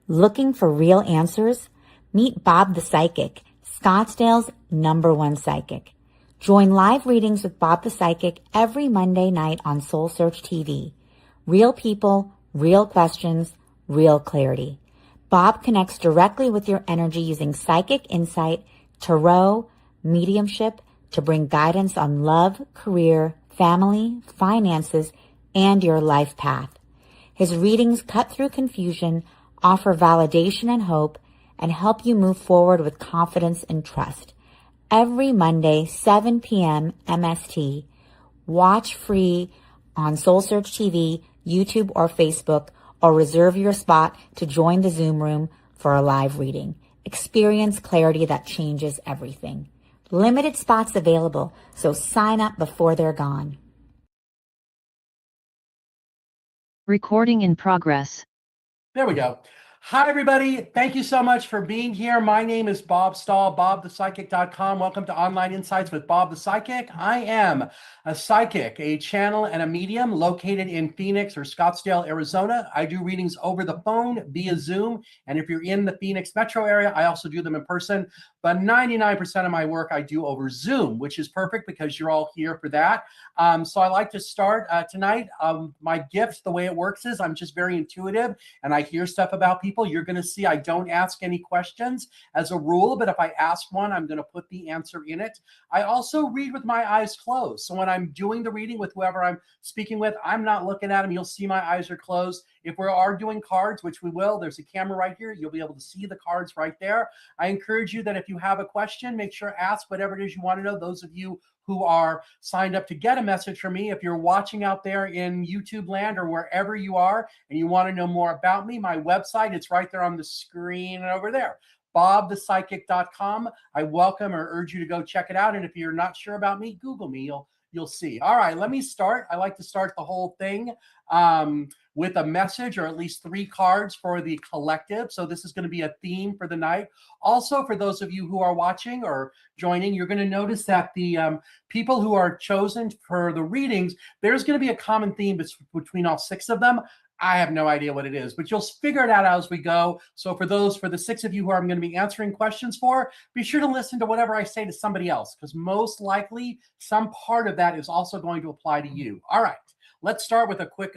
Looking for real answers? Meet Bob the Psychic, Scottsdale's #1 psychic. Join live readings with Bob the Psychic every Monday night on Soul Search TV. Real people, real questions, real clarity. Bob connects directly with your energy using psychic insight, tarot, mediumship to bring guidance on love, career, family, finances, and your life path. His readings cut through confusion, offer validation and hope, and help you move forward with confidence and trust. Every Monday, 7 p.m. MST. Watch free on Soul Search TV, YouTube, or Facebook, or reserve your spot to join the Zoom room for a live reading. Experience clarity that changes everything. Limited spots available, so sign up before they're gone. Recording in progress. There we go. Hi, everybody. Thank you so much for being here. My name is Bob Stahl, bobthepsychic.com. Welcome to Online Insights with Bob the Psychic. I am a psychic, a channel, and a medium located in Phoenix or Scottsdale, Arizona. I do readings over the phone via Zoom. And if you're in the Phoenix metro area, I also do them in person. But 99% of my work I do over Zoom, which is perfect because you're all here for that. So I like to start tonight. My gift, the way it works is I'm just very intuitive and I hear stuff about people. You're going to see I don't ask any questions as a rule, but if I ask one, I'm going to put the answer in it. I also read with my eyes closed. So when I'm doing the reading with whoever I'm speaking with, I'm not looking at them. You'll see my eyes are closed. If we are doing cards, which we will, there's a camera right here. You'll be able to see the cards right there. I encourage you that if you have a question, make sure ask whatever it is you want to know. Those of you who are signed up to get a message from me, if you're watching out there in YouTube land or wherever you are and you want to know more about me, my website, it's right there on the screen and over there, bobthepsychic.com. I welcome or urge you to go check it out. And if you're not sure about me, Google me. You'll see. All right, let me start. I like to start the whole thing with a message or at least 3 cards for the collective. So this is going to be a theme for the night. Also, for those of you who are watching or joining, you're going to notice that the people who are chosen for the readings, there's going to be a common theme between all 6 of them. I have no idea what it is, but you'll figure it out as we go. So for the 6 of you who I'm going to be answering questions for, be sure to listen to whatever I say to somebody else, because most likely some part of that is also going to apply to you. All right, let's start with a quick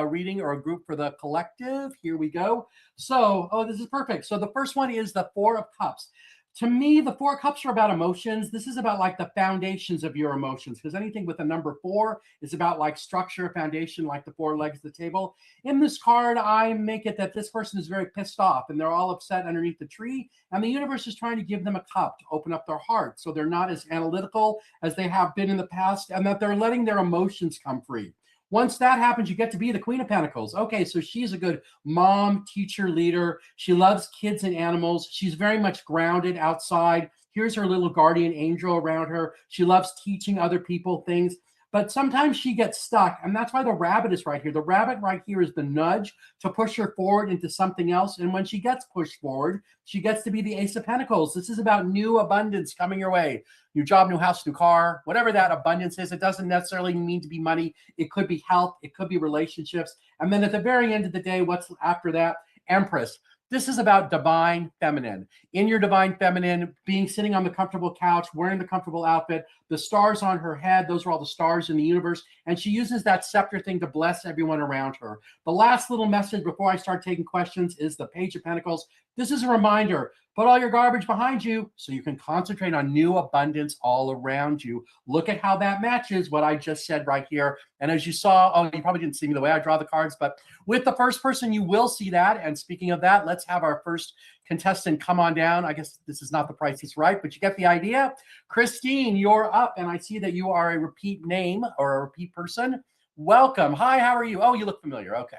reading or a group for the collective. Here we go. So, this is perfect. So the first one is the 4 of Cups. To me, the 4 Cups are about emotions. This is about like the foundations of your emotions, because anything with the number 4 is about like structure, foundation, like the 4 legs of the table. In this card, I make it that this person is very pissed off and they're all upset underneath the tree. And the universe is trying to give them a cup to open up their heart so they're not as analytical as they have been in the past, and that they're letting their emotions come free. Once that happens, you get to be the Queen of Pentacles. Okay, so she's a good mom, teacher, leader. She loves kids and animals. She's very much grounded outside. Here's her little guardian angel around her. She loves teaching other people things. But sometimes she gets stuck, and that's why the rabbit is right here. The rabbit right here is the nudge to push her forward into something else. And when she gets pushed forward, she gets to be the Ace of Pentacles. This is about new abundance coming your way. New job, new house, new car, whatever that abundance is. It doesn't necessarily mean to be money. It could be health. It could be relationships. And then at the very end of the day, what's after that? Empress. This is about divine feminine. In your divine feminine, sitting on the comfortable couch, wearing the comfortable outfit, the stars on her head, those are all the stars in the universe. And she uses that scepter thing to bless everyone around her. The last little message before I start taking questions is the Page of Pentacles. This is a reminder. Put all your garbage behind you so you can concentrate on new abundance all around you. Look at how that matches what I just said right here. And as you saw, you probably didn't see me the way I draw the cards, but with the first person, you will see that. And speaking of that, let's have our first contestant come on down. I guess this is not the Price is Right, but you get the idea. Christine, you're up. And I see that you are a repeat name or a repeat person. Welcome. Hi, how are you? Oh, you look familiar. Okay.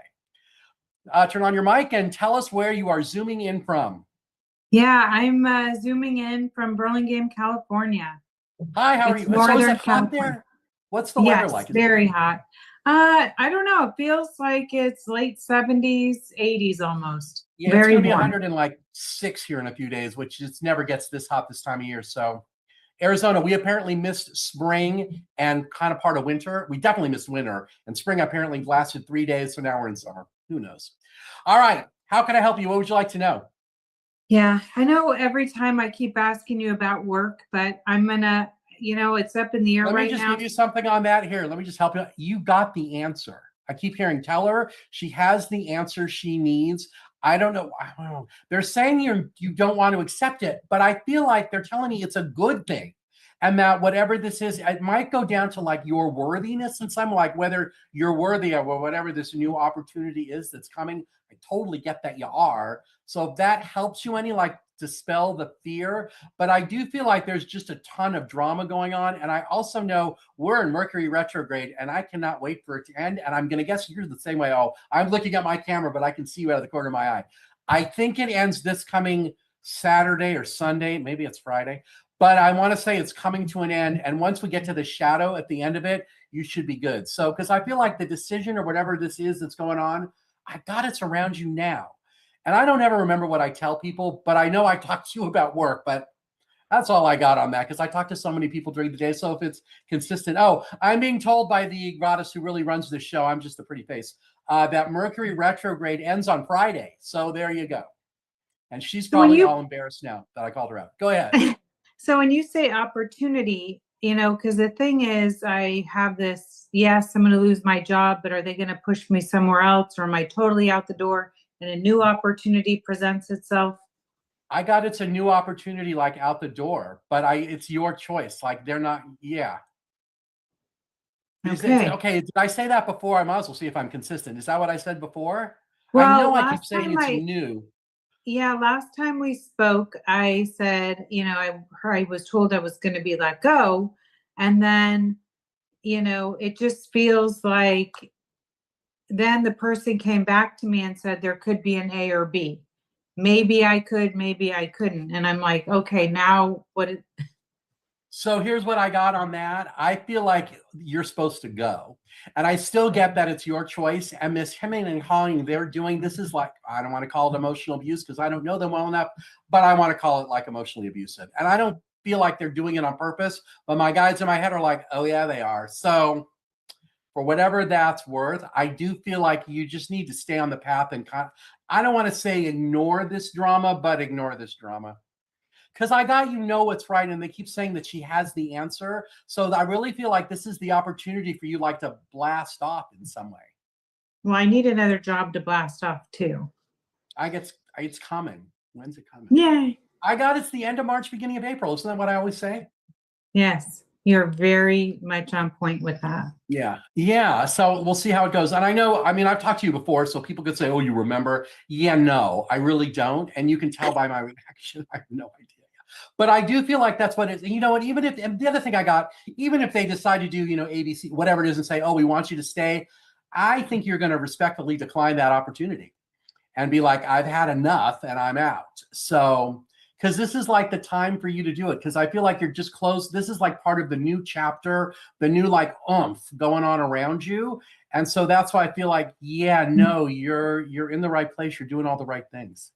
Turn on your mic and tell us where you are zooming in from. Yeah, I'm zooming in from Burlingame, California. Hi, how are you? So is it hot there? What's the weather like? Yes, very hot. I don't know. It feels like it's late 70s, 80s almost. Yeah, very it's going to be warm. 106 here in a few days, which just never gets this hot this time of year. So Arizona, we apparently missed spring and kind of part of winter. We definitely missed winter, and spring apparently lasted 3 days. So now we're in summer. Who knows? All right. How can I help you? What would you like to know? Yeah, I know every time I keep asking you about work, but I'm gonna, it's up in the air Let me right just now. give you something on that here. Let me just help you. You got the answer. I keep hearing, tell her she has the answer she needs. I don't know. They're saying you don't want to accept it, but I feel like they're telling me it's a good thing. And that whatever this is, it might go down to like your worthiness and some like whether you're worthy of or whatever this new opportunity is that's coming. I totally get that you are. So if that helps you any, like dispel the fear, but I do feel like there's just a ton of drama going on. And I also know we're in Mercury retrograde and I cannot wait for it to end. And I'm going to guess you're the same way. Oh, I'm looking at my camera, but I can see you out of the corner of my eye. I think it ends this coming Saturday or Sunday. Maybe it's Friday, but I want to say it's coming to an end. And once we get to the shadow at the end of it, you should be good. So, because I feel like the decision or whatever this is that's going on, I got it's around you now. And I don't ever remember what I tell people, but I know I talk to you about work, but that's all I got on that because I talk to so many people during the day. So if it's consistent, I'm being told by the goddess who really runs the show, I'm just a pretty face, that Mercury retrograde ends on Friday. So there you go. And she's probably all embarrassed now that I called her out. Go ahead. So when you say opportunity, because the thing is, I have this, yes, I'm going to lose my job, but are they going to push me somewhere else? Or am I totally out the door and a new opportunity presents itself? I got it's a new opportunity like out the door, but it's your choice. Like they're not, yeah. Okay. Did I say that before? I might as well see if I'm consistent. Is that what I said before? Well, I know I keep saying it's new. Yeah, last time we spoke, I said, I was told I was going to be let go. And then, it just feels like then the person came back to me and said there could be an A or B. Maybe I could, maybe I couldn't. And I'm like, okay, now what? So here's what I got on that. I feel like you're supposed to go. And I still get that it's your choice. And Miss Hemming and Hawing, they're doing, this is like, I don't want to call it emotional abuse because I don't know them well enough, but I want to call it like emotionally abusive. And I don't feel like they're doing it on purpose, but my guides in my head are like, oh yeah, they are. So for whatever that's worth, I do feel like you just need to stay on the path and I don't want to say ignore this drama, but ignore this drama. Because I got what's right, and they keep saying that she has the answer. So I really feel like this is the opportunity for you like to blast off in some way. Well, I need another job to blast off too. I guess it's coming. When's it coming? Yay. I got it's the end of March, beginning of April. Isn't that what I always say? Yes. You're very much on point with that. Yeah. Yeah. So we'll see how it goes. And I know, I've talked to you before, so people could say, oh, you remember? Yeah, no, I really don't. And you can tell by my reaction, I have no idea. But I do feel like that's what it is. You know what? Even if, and the other thing I got, even if they decide to do, ABC, whatever it is, and say, oh, we want you to stay, I think you're going to respectfully decline that opportunity and be like, I've had enough and I'm out. So, because this is like the time for you to do it. Because I feel like you're just close. This is like part of the new chapter, the new like oomph going on around you. And so that's why I feel like, yeah, no, you're in the right place. You're doing all the right things.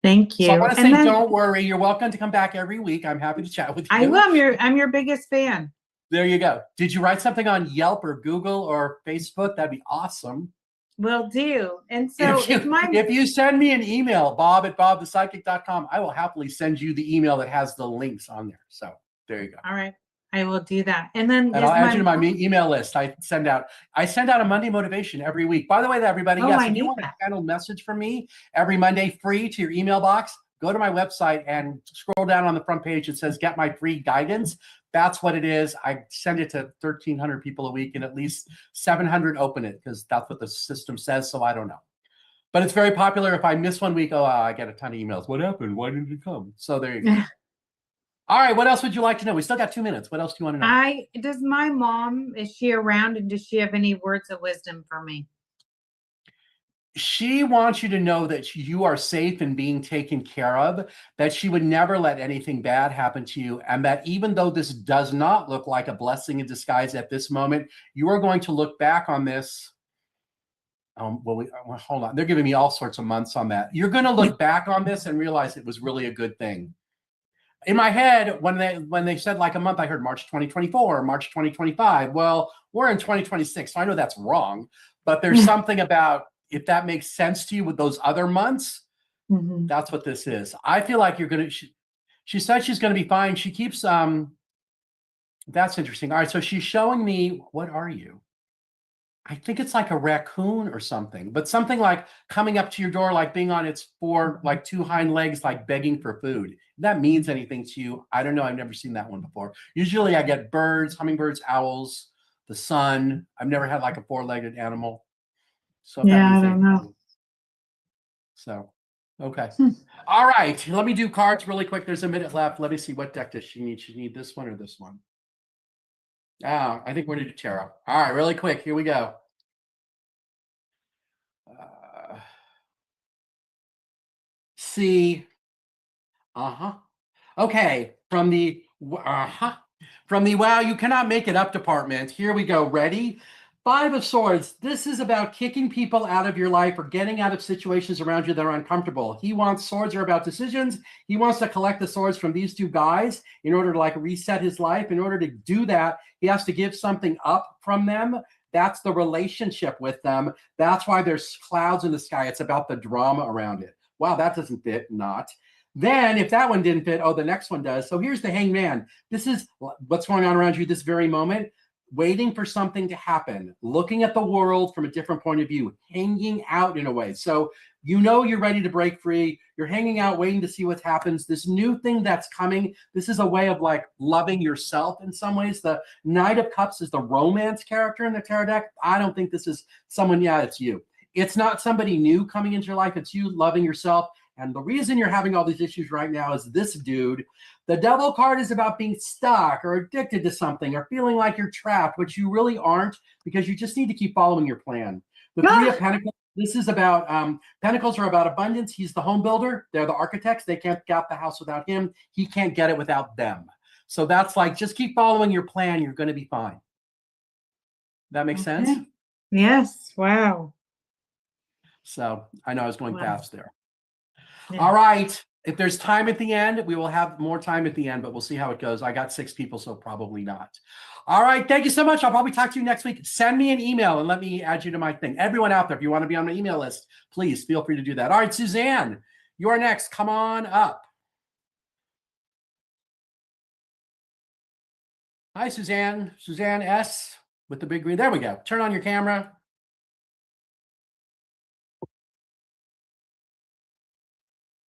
Thank you. So I want to say, don't worry. You're welcome to come back every week. I'm happy to chat with you. I will. I'm your biggest fan. There you go. Did you write something on Yelp or Google or Facebook? That'd be awesome. Will do. And so if you send me an email, bob@bobthepsychic.com, I will happily send you the email that has the links on there. So there you go. All right. I will do that. And then I'll add you to my email list. I send out a Monday motivation every week. By the way, everybody, yes, if you want a channel message from me every Monday free to your email box, go to my website and scroll down on the front page. It says, get my free guidance. That's what it is. I send it to 1,300 people a week and at least 700 open it because that's what the system says. So I don't know. But it's very popular. If I miss 1 week, I get a ton of emails. What happened? Why didn't it come? So there you go. All right. What else would you like to know? We still got 2 minutes. What else do you want to know? Does my mom, is she around and does she have any words of wisdom for me? She wants you to know that you are safe and being taken care of, that she would never let anything bad happen to you. And that even though this does not look like a blessing in disguise at this moment, you are going to look back on this. Hold on. They're giving me all sorts of months on that. You're going to look back on this and realize it was really a good thing. In my head, when they said like a month, I heard March 2024, March 2025. Well, we're in 2026, so I know that's wrong. But there's something about if that makes sense to you with those other months, that's what this is. I feel like you're going to, she said she's going to be fine. She keeps, that's interesting. All right. So she's showing me, what are you? I think it's like a raccoon or something, but something like coming up to your door, like being on its like two hind legs, like begging for food. If that means anything to you, I don't know. I've never seen that one before. Usually I get birds, hummingbirds, owls, the sun. I've never had like a four-legged animal. So yeah, I don't know. So, okay. All right. Let me do cards really quick. There's a minute left. Let me see, what deck does she need? She need this one or this one? I think we're going to do tarot. All right, really quick. Here we go. See. Okay. From the wow, you cannot make it up department. Here we go. Ready? 5 of Swords. This is about kicking people out of your life or getting out of situations around you that are uncomfortable. Swords are about decisions. He wants to collect the swords from these two guys in order to like reset his life. In order to do that, he has to give something up from them. That's the relationship with them. That's why there's clouds in the sky. It's about the drama around it. Wow, that doesn't fit. Not. Then if that one didn't fit, the next one does. So here's the Hangman. This is what's going on around you this very moment. Waiting for something to happen, looking at the world from a different point of view, hanging out in a way. So you're ready to break free. You're hanging out, waiting to see what happens. This new thing that's coming, this is a way of like loving yourself in some ways. The Knight of Cups is the romance character in the tarot deck. I don't think this is someone, it's you. It's not somebody new coming into your life. It's you loving yourself. And the reason you're having all these issues right now is this dude. The Devil card is about being stuck or addicted to something or feeling like you're trapped, which you really aren't, because you just need to keep following your plan. The Three of Pentacles, this is about, Pentacles are about abundance. He's the home builder. They're the architects. They can't get the house without him. He can't get it without them. So that's like, just keep following your plan. You're going to be fine. That makes sense? Yes. Wow. So I know I was going fast there. Yeah. All right. If there's time at the end, we will have more time at the end, but we'll see how it goes. I got 6 people, so probably not. All right. Thank you so much. I'll probably talk to you next week. Send me an email and let me add you to my thing. Everyone out there, if you want to be on my email list, please feel free to do that. All right, Suzanne, you're next. Come on up. Hi, Suzanne. Suzanne S. with the big green. There we go. Turn on your camera.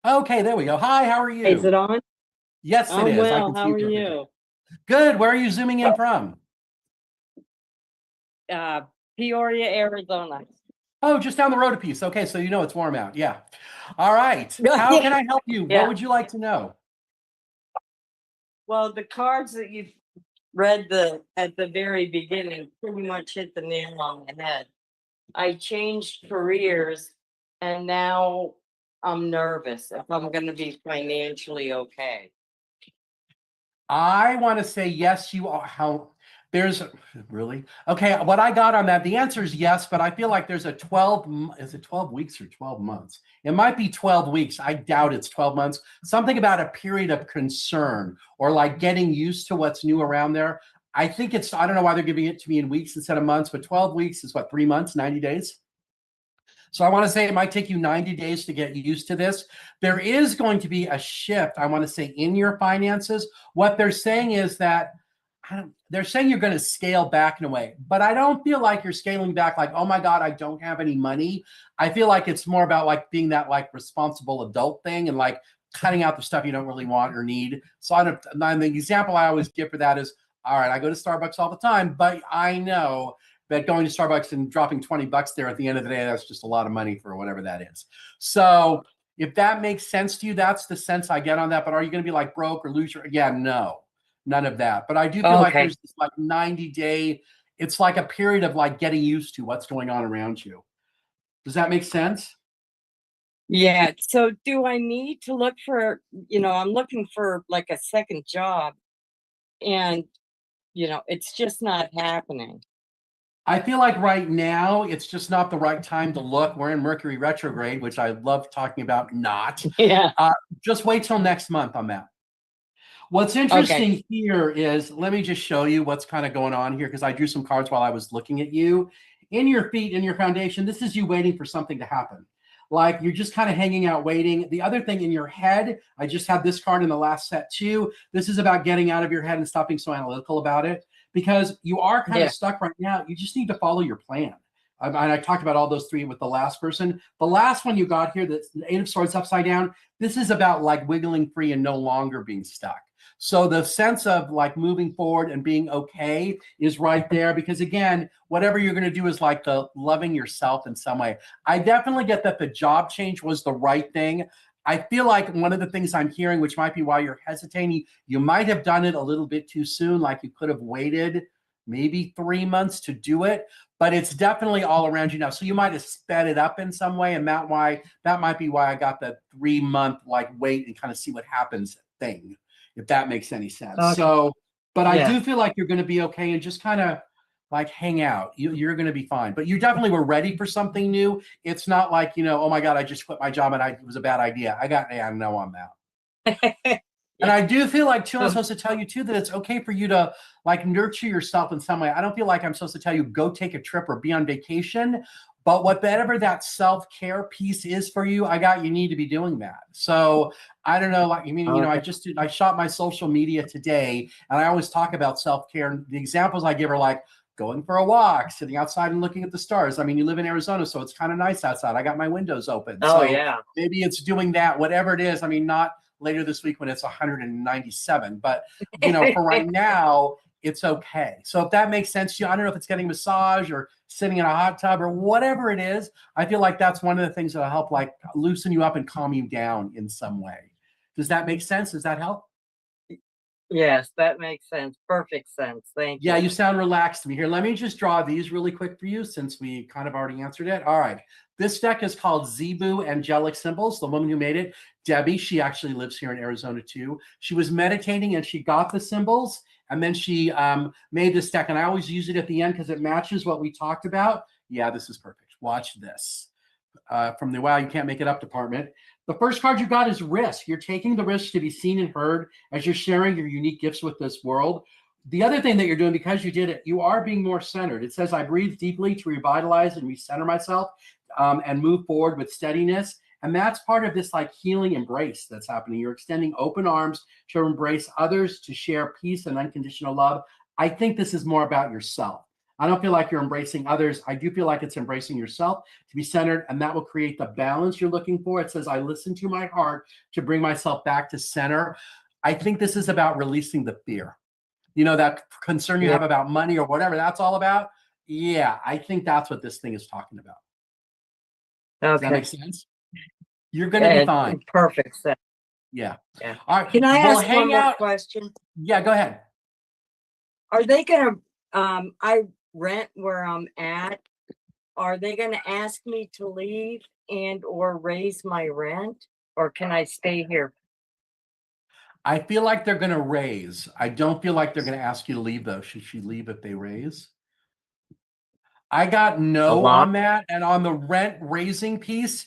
Okay, there we go. Hi, how are you? Is it on? Yes, it is. Well, how are you? Good. Where are you zooming in from? Peoria, Arizona. Oh, just down the road a piece. Okay, so you know it's warm out. Yeah. All right. How can I help you? Yeah. What would you like to know? Well, the cards that you read at the very beginning pretty much hit the nail on the head. I changed careers and now I'm nervous if I'm going to be financially okay. I want to say yes, you are. There's really okay. What I got on that, the answer is yes, but I feel like there's a 12. Is it 12 weeks or 12 months? It might be 12 weeks. I doubt it's 12 months. Something about a period of concern or like getting used to what's new around there. I think it's, I don't know why they're giving it to me in weeks instead of months, but 12 weeks is what, 3 months, 90 days? So I want to say it might take you 90 days to get used to this. There is going to be a shift, I want to say, in your finances. What they're saying is that they're saying you're going to scale back in a way, but I don't feel like you're scaling back like, oh my God, I don't have any money. I feel like it's more about like being that like responsible adult thing and like cutting out the stuff you don't really want or need. So the example I always give for that is, all right, I go to Starbucks all the time, but I know that going to Starbucks and dropping $20 there at the end of the day, that's just a lot of money for whatever that is. So if that makes sense to you, that's the sense I get on that. But are you going to be like broke or lose your, yeah, no, none of that. But I do feel like there's this like 90-day, it's like a period of like getting used to what's going on around you. Does that make sense? Yeah. So do I need to look for, I'm looking for like a second job and, it's just not happening. I feel like right now, it's just not the right time to look. We're in Mercury retrograde, which I love talking about not. Yeah. Just wait till next month on that. What's interesting here is, let me just show you what's kind of going on here, because I drew some cards while I was looking at you. in your feet, in your foundation, this is you waiting for something to happen. Like you're just kind of hanging out waiting. The other thing in your head, I just had this card in the last set too. This is about getting out of your head and stop being so analytical about it, because you are kind of stuck right now. You just need to follow your plan. And I talked about all those three with the last person. The last one you got here, that's the Eight of Swords upside down. This is about like wiggling free and no longer being stuck. So the sense of like moving forward and being okay is right there, because again, whatever you're going to do is like the loving yourself in some way. I definitely get that the job change was the right thing. I feel like one of the things I'm hearing, which might be why you're hesitating, you might have done it a little bit too soon. Like you could have waited maybe 3 months to do it, but it's definitely all around you now. So you might have sped it up in some way. And that might be why I got the 3 month like wait and kind of see what happens thing, if that makes any sense. Okay. So, but I do feel like you're going to be okay and just kind of like hang out. You're going to be fine, but you definitely were ready for something new. It's not like, oh my God, I just quit my job and it was a bad idea. I know I'm out. And I do feel like too, I'm supposed to tell you too, that it's okay for you to like nurture yourself in some way. I don't feel like I'm supposed to tell you, go take a trip or be on vacation, but whatever that self-care piece is for you, you need to be doing that. So I don't know, like, I shot my social media today and I always talk about self-care. And the examples I give are like going for a walk, sitting outside and looking at the stars. I mean, you live in Arizona, so it's kind of nice outside. I got my windows open. Oh, so yeah. Maybe it's doing that, whatever it is. I mean, not later this week when it's 197, but for right now, it's okay. So if that makes sense to you, I don't know if it's getting a massage or sitting in a hot tub or whatever it is. I feel like that's one of the things that'll help like loosen you up and calm you down in some way. Does that make sense? Does that help? Yes, that makes sense. Perfect sense. Thank you. Yeah, you sound relaxed to me. Here, let me just draw these really quick for you since we kind of already answered it. All right. This deck is called Zebu Angelic Symbols. The woman who made it, Debbie, she actually lives here in Arizona too. She was meditating and she got the symbols and then she made this deck. And I always use it at the end because it matches what we talked about. Yeah, this is perfect. Watch this. From the Wow, You Can't Make It Up department. The first card you got is risk. You're taking the risk to be seen and heard as you're sharing your unique gifts with this world. The other thing that you're doing, because you did it, you are being more centered. It says, I breathe deeply to revitalize and recenter myself and move forward with steadiness. And that's part of this like healing embrace that's happening. You're extending open arms to embrace others, to share peace and unconditional love. I think this is more about yourself. I don't feel like you're embracing others. I do feel like it's embracing yourself to be centered, and that will create the balance you're looking for. It says, I listen to my heart to bring myself back to center. I think this is about releasing the fear. That concern you have about money or whatever that's all about. Yeah, I think that's what this thing is talking about. Does that make sense? You're going to be fine. Perfect sense. Yeah. All right. Can I ask one more question? Yeah, go ahead. Are they going to, I rent where I'm at. Are they going to ask me to leave and or raise my rent, or can I stay here? I feel like they're going to raise. I don't feel like they're going to ask you to leave, though. Should she leave if they raise? I got no on that. And on the rent raising piece,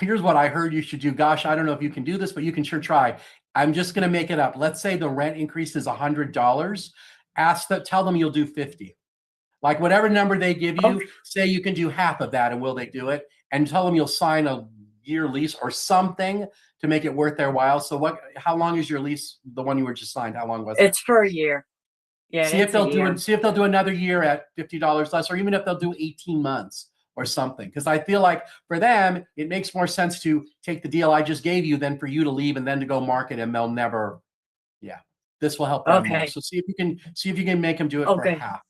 here's what I heard you should do. Gosh, I don't know if you can do this, but you can sure try. I'm just going to make it up. Let's say the rent increase is $100. Tell them you'll do 50. Like whatever number they give you, say you can do half of that, and will they do it? And tell them you'll sign a year lease or something to make it worth their while. So how long is your lease? The one you were just signed, how long was it? It's for a year. Yeah. See if they'll do another year at $50 less, or even if they'll do 18 months or something. Because I feel like for them, it makes more sense to take the deal I just gave you than for you to leave and then to go market, and they'll never. Yeah, this will help them more. So see if you can make them do it for half.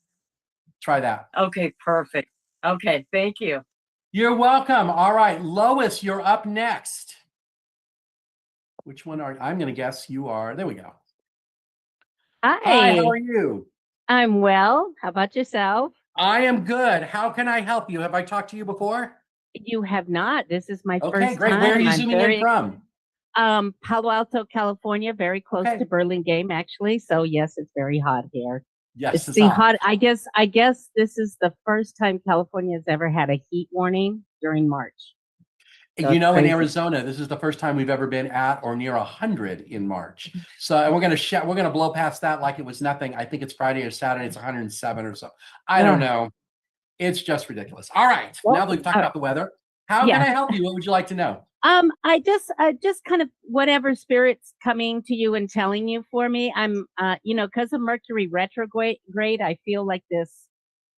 Try that. Okay, perfect. Okay, thank you. You're welcome. All right, Lois, you're up next. Which one I'm going to guess you are. There we go. Hi, how are you? I'm well. How about yourself? I am good. How can I help you? Have I talked to you before? You have not. This is my first Okay, great. time. Where are you zooming in from? Palo Alto, California, very close to Burlingame, actually. So yes, it's very hot here. Yes, it's the hot. I guess this is the first time California has ever had a heat warning during March. So in Arizona, this is the first time we've ever been at or near 100 in March. So, and we're gonna blow past that like it was nothing. I think it's Friday or Saturday. It's 107 or so. I don't know. It's just ridiculous. All right. Well, Now that we've talked about the weather, how yeah. can I help you? What would you like to know? I just kind of whatever spirit's coming to you and telling you for me. I'm, because of Mercury retrograde, I feel like this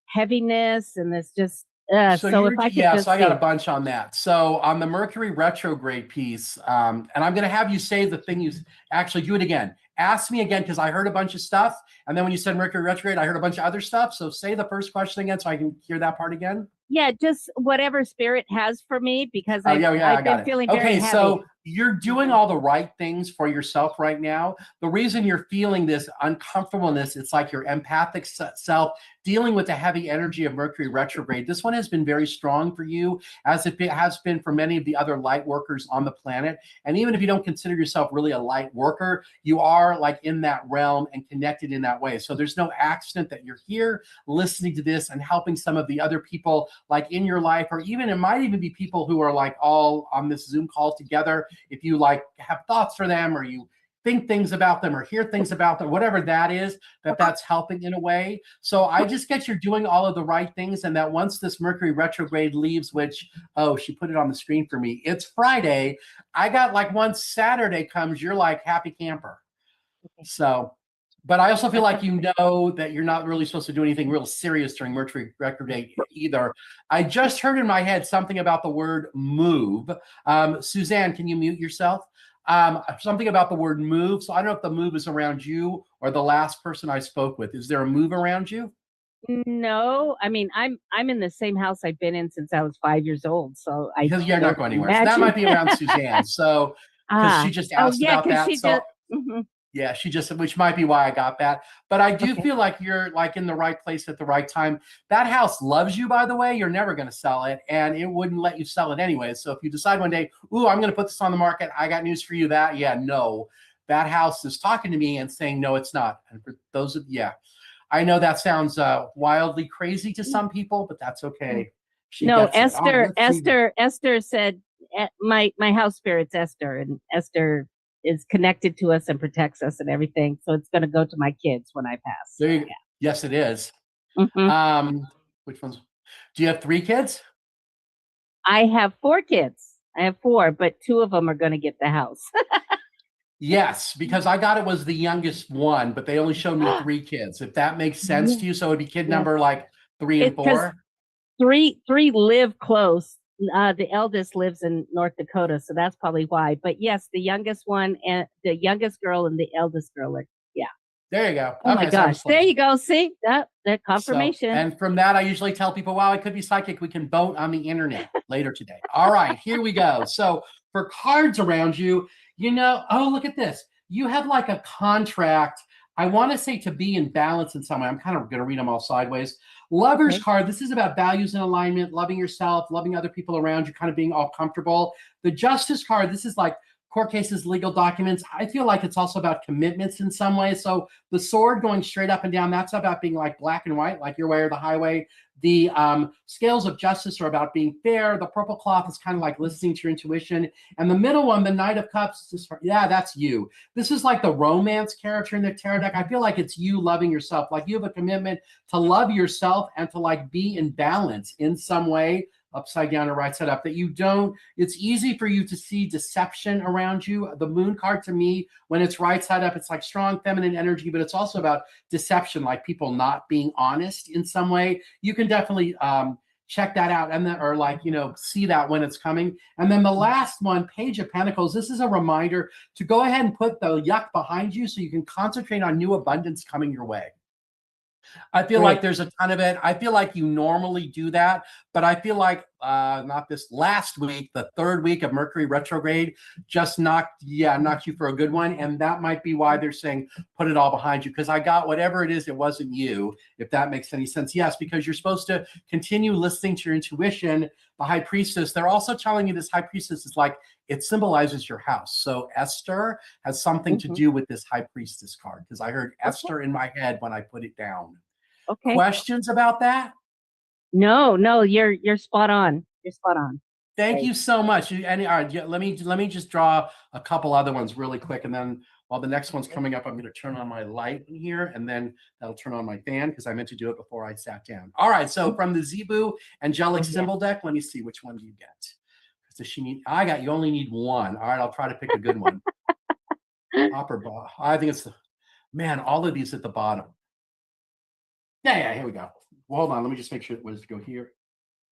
heaviness and this just, so if I could just so I got a say, bunch on that. So on the Mercury retrograde piece, and I'm going to have you say the thing you actually do it again. Ask me again because I heard a bunch of stuff, and then when you said Mercury retrograde, I heard a bunch of other stuff. So say the first question again, so I can hear that part again. yeah, just whatever spirit has for me because Oh, yeah, I I've got been it. feeling very Okay, heavy. so you're doing all the right things for yourself right now. The reason you're feeling this uncomfortableness, it's like your empathic self dealing with the heavy energy of Mercury retrograde. This one has been very strong for you, as it has been for many of the other light workers on the planet. And even if you don't consider yourself really a light worker, you are like in that realm and connected in that way. So there's no accident that you're here listening to this and helping some of the other people like in your life, or even it might even be people who are like all on this Zoom call together. If you like have thoughts for them, or you think things about them or hear things about them, whatever that is, that's helping in a way. So I just get you're doing all of the right things, and that once this Mercury retrograde leaves, which, oh, she put it on the screen for me, it's Friday. I got like once Saturday comes, you're like happy camper. So, but I also feel like you know that you're not really supposed to do anything real serious during Mercury retrograde either. I just heard in my head something about the word move. Suzanne, can you mute yourself? Something about the word move. So I don't know if the move is around you or the last person I spoke with. Is there a move around you? No, I mean, I'm in the same house I've been in since I was 5 years old. So Because you're not going anywhere. So that imagine. might be around Suzanne. So because she just asked about that. She So mhm. yeah, she just, which might be why I got that. But I do feel like you're like in the right place at the right time. That house loves you, by the way. You're never going to sell it, and it wouldn't let you sell it anyway. So if you decide one day, ooh, I'm going to put this on the market, I got news for you. No, that house is talking to me and saying, no, it's not. And for those of, I know that sounds wildly crazy to some people, but that's okay. No, Esther said, my house spirit's Esther, and Esther is connected to us and protects us and everything. So it's going to go to my kids when I pass. There you go. Yes, it is. Mm-hmm. Which ones? Do you have 3 kids? I have 4 kids. I have 4, but 2 of them are going to get the house. Yes, because I got it was the youngest one, but they only showed me 3 kids. If that makes sense to you, so it'd be kid number like 3 and 4. 3 live close. The eldest lives in North Dakota, so that's probably why. But yes, the youngest one and the youngest girl and the eldest girl are, There you go. Oh my gosh. There you go. See that confirmation. So, and from that, I usually tell people, wow, I could be psychic. We can vote on the internet later today. All right, here we go. So for cards around you, oh, look at this. You have like a contract. I want to say to be in balance in some way. I'm kind of going to read them all sideways. Lover's card. This is about values and alignment, loving yourself, loving other people around you, kind of being all comfortable. The Justice card. This is like court cases, legal documents. I feel like it's also about commitments in some way. So the sword going straight up and down, that's about being like black and white, like your way or the highway. The scales of justice are about being fair. The purple cloth is kind of like listening to your intuition. And the middle one, the Knight of Cups, is that's you. This is like the romance character in the tarot deck. I feel like it's you loving yourself. Like you have a commitment to love yourself and to like be in balance in some way, upside down or right side up, that you don't, it's easy for you to see deception around you. The Moon card to me, when it's right side up, it's like strong feminine energy, but it's also about deception, like people not being honest in some way. You can definitely check that out and then, or like, see that when it's coming. And then the last one, Page of Pentacles, this is a reminder to go ahead and put the yuck behind you so you can concentrate on new abundance coming your way. I feel like there's a ton of it. I feel like you normally do that, but I feel like not this last week, the 3rd week of Mercury retrograde just knocked you for a good one. And that might be why they're saying, put it all behind you. Because I got whatever it is, it wasn't you, if that makes any sense. Yes, because you're supposed to continue listening to your intuition. The High Priestess, they're also telling you this High Priestess is like, it symbolizes your house. So Esther has something to do with this High Priestess card, because I heard Esther in my head when I put it down. Okay. Questions about that? No, you're spot on. You're spot on. Thank you so much. And let me just draw a couple other ones really quick, and then while the next one's coming up, I'm going to turn on my light in here, and then that'll turn on my fan because I meant to do it before I sat down. All right, so from the Zebu Angelic Symbol deck, let me see, which one do you get? Does she need? You only need one. All right, I'll try to pick a good one. I think it's man, all of these at the bottom. Yeah, here we go. Well, hold on, let me just make sure. What does it go here?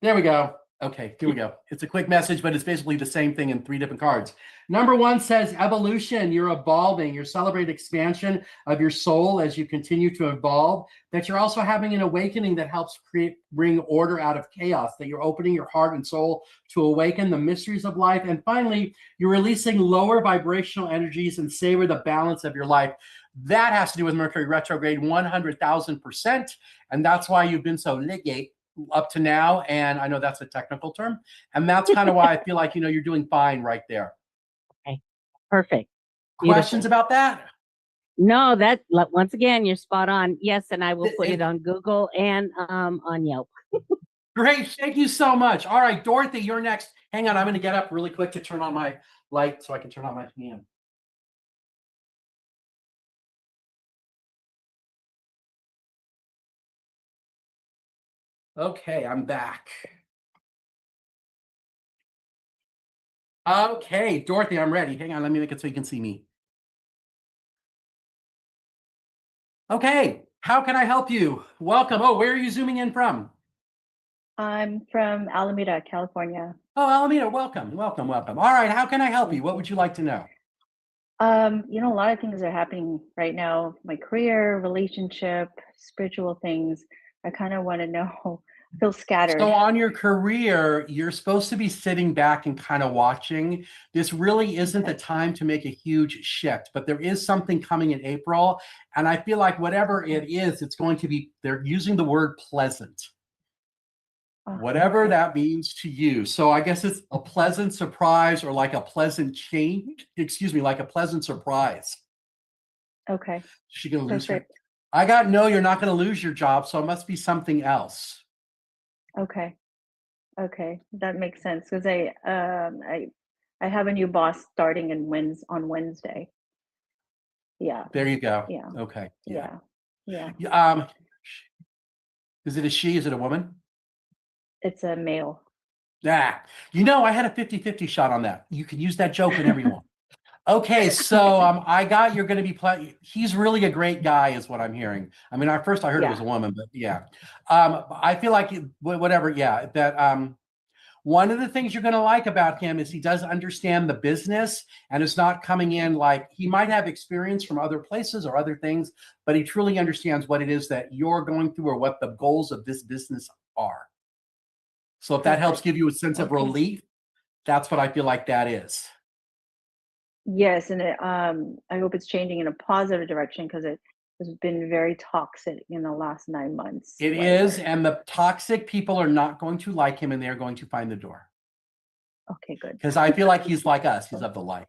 There we go. Okay, here we go. It's a quick message, but it's basically the same thing in 3 different cards. Number 1 says evolution. You're evolving. You're celebrating expansion of your soul as you continue to evolve. That you're also having an awakening that helps bring order out of chaos. That you're opening your heart and soul to awaken the mysteries of life. And finally, you're releasing lower vibrational energies and savor the balance of your life. That has to do with Mercury retrograde 100,000%. And that's why you've been so ligate up to now. And I know that's a technical term. And that's kind of why I feel like, you're doing fine right there. Okay. Perfect. Questions about that? No, once again, you're spot on. Yes. And I will put it on Google and on Yelp. Great. Thank you so much. All right, Dorothy, you're next. Hang on. I'm going to get up really quick to turn on my light so I can turn on my fan. Okay, I'm back. Okay, Dorothy, I'm ready. Hang on, let me make it so you can see me. Okay, how can I help you? Welcome. Oh, where are you zooming in from? I'm from Alameda, California. Oh, Alameda, welcome. All right, how can I help you? What would you like to know? A lot of things are happening right now. My career, relationship, spiritual things. I kind of want to know. I feel scattered. So on your career, you're supposed to be sitting back and kind of watching. This really isn't the time to make a huge shift, but there is something coming in April. And I feel like whatever it is, it's going to be, they're using the word pleasant. Whatever that means to you. So I guess it's a pleasant surprise or like a pleasant change. Like a pleasant surprise. Okay. She's going to lose her. I got no, you're not going to lose your job. So it must be something else. Okay, that makes sense because I have a new boss starting on Wednesday. Yeah. There you go. Yeah. Okay. Yeah. Is it a she? Is it a woman? It's a male. Yeah. I had a 50-50 shot on that. You can use that joke whenever you want. Okay, so I got you're going to be playing. He's really a great guy, is what I'm hearing. I mean, at first I heard it was a woman, but yeah. I feel like whatever. Yeah, that one of the things you're going to like about him is he does understand the business and is not coming in like he might have experience from other places or other things, but he truly understands what it is that you're going through or what the goals of this business are. So if that helps give you a sense of relief, that's what I feel like that is. Yes, and I hope it's changing in a positive direction because it has been very toxic in the last 9 months. It is, and the toxic people are not going to like him, and they're going to find the door. Okay, good. Because I feel like he's like us. He's of the light.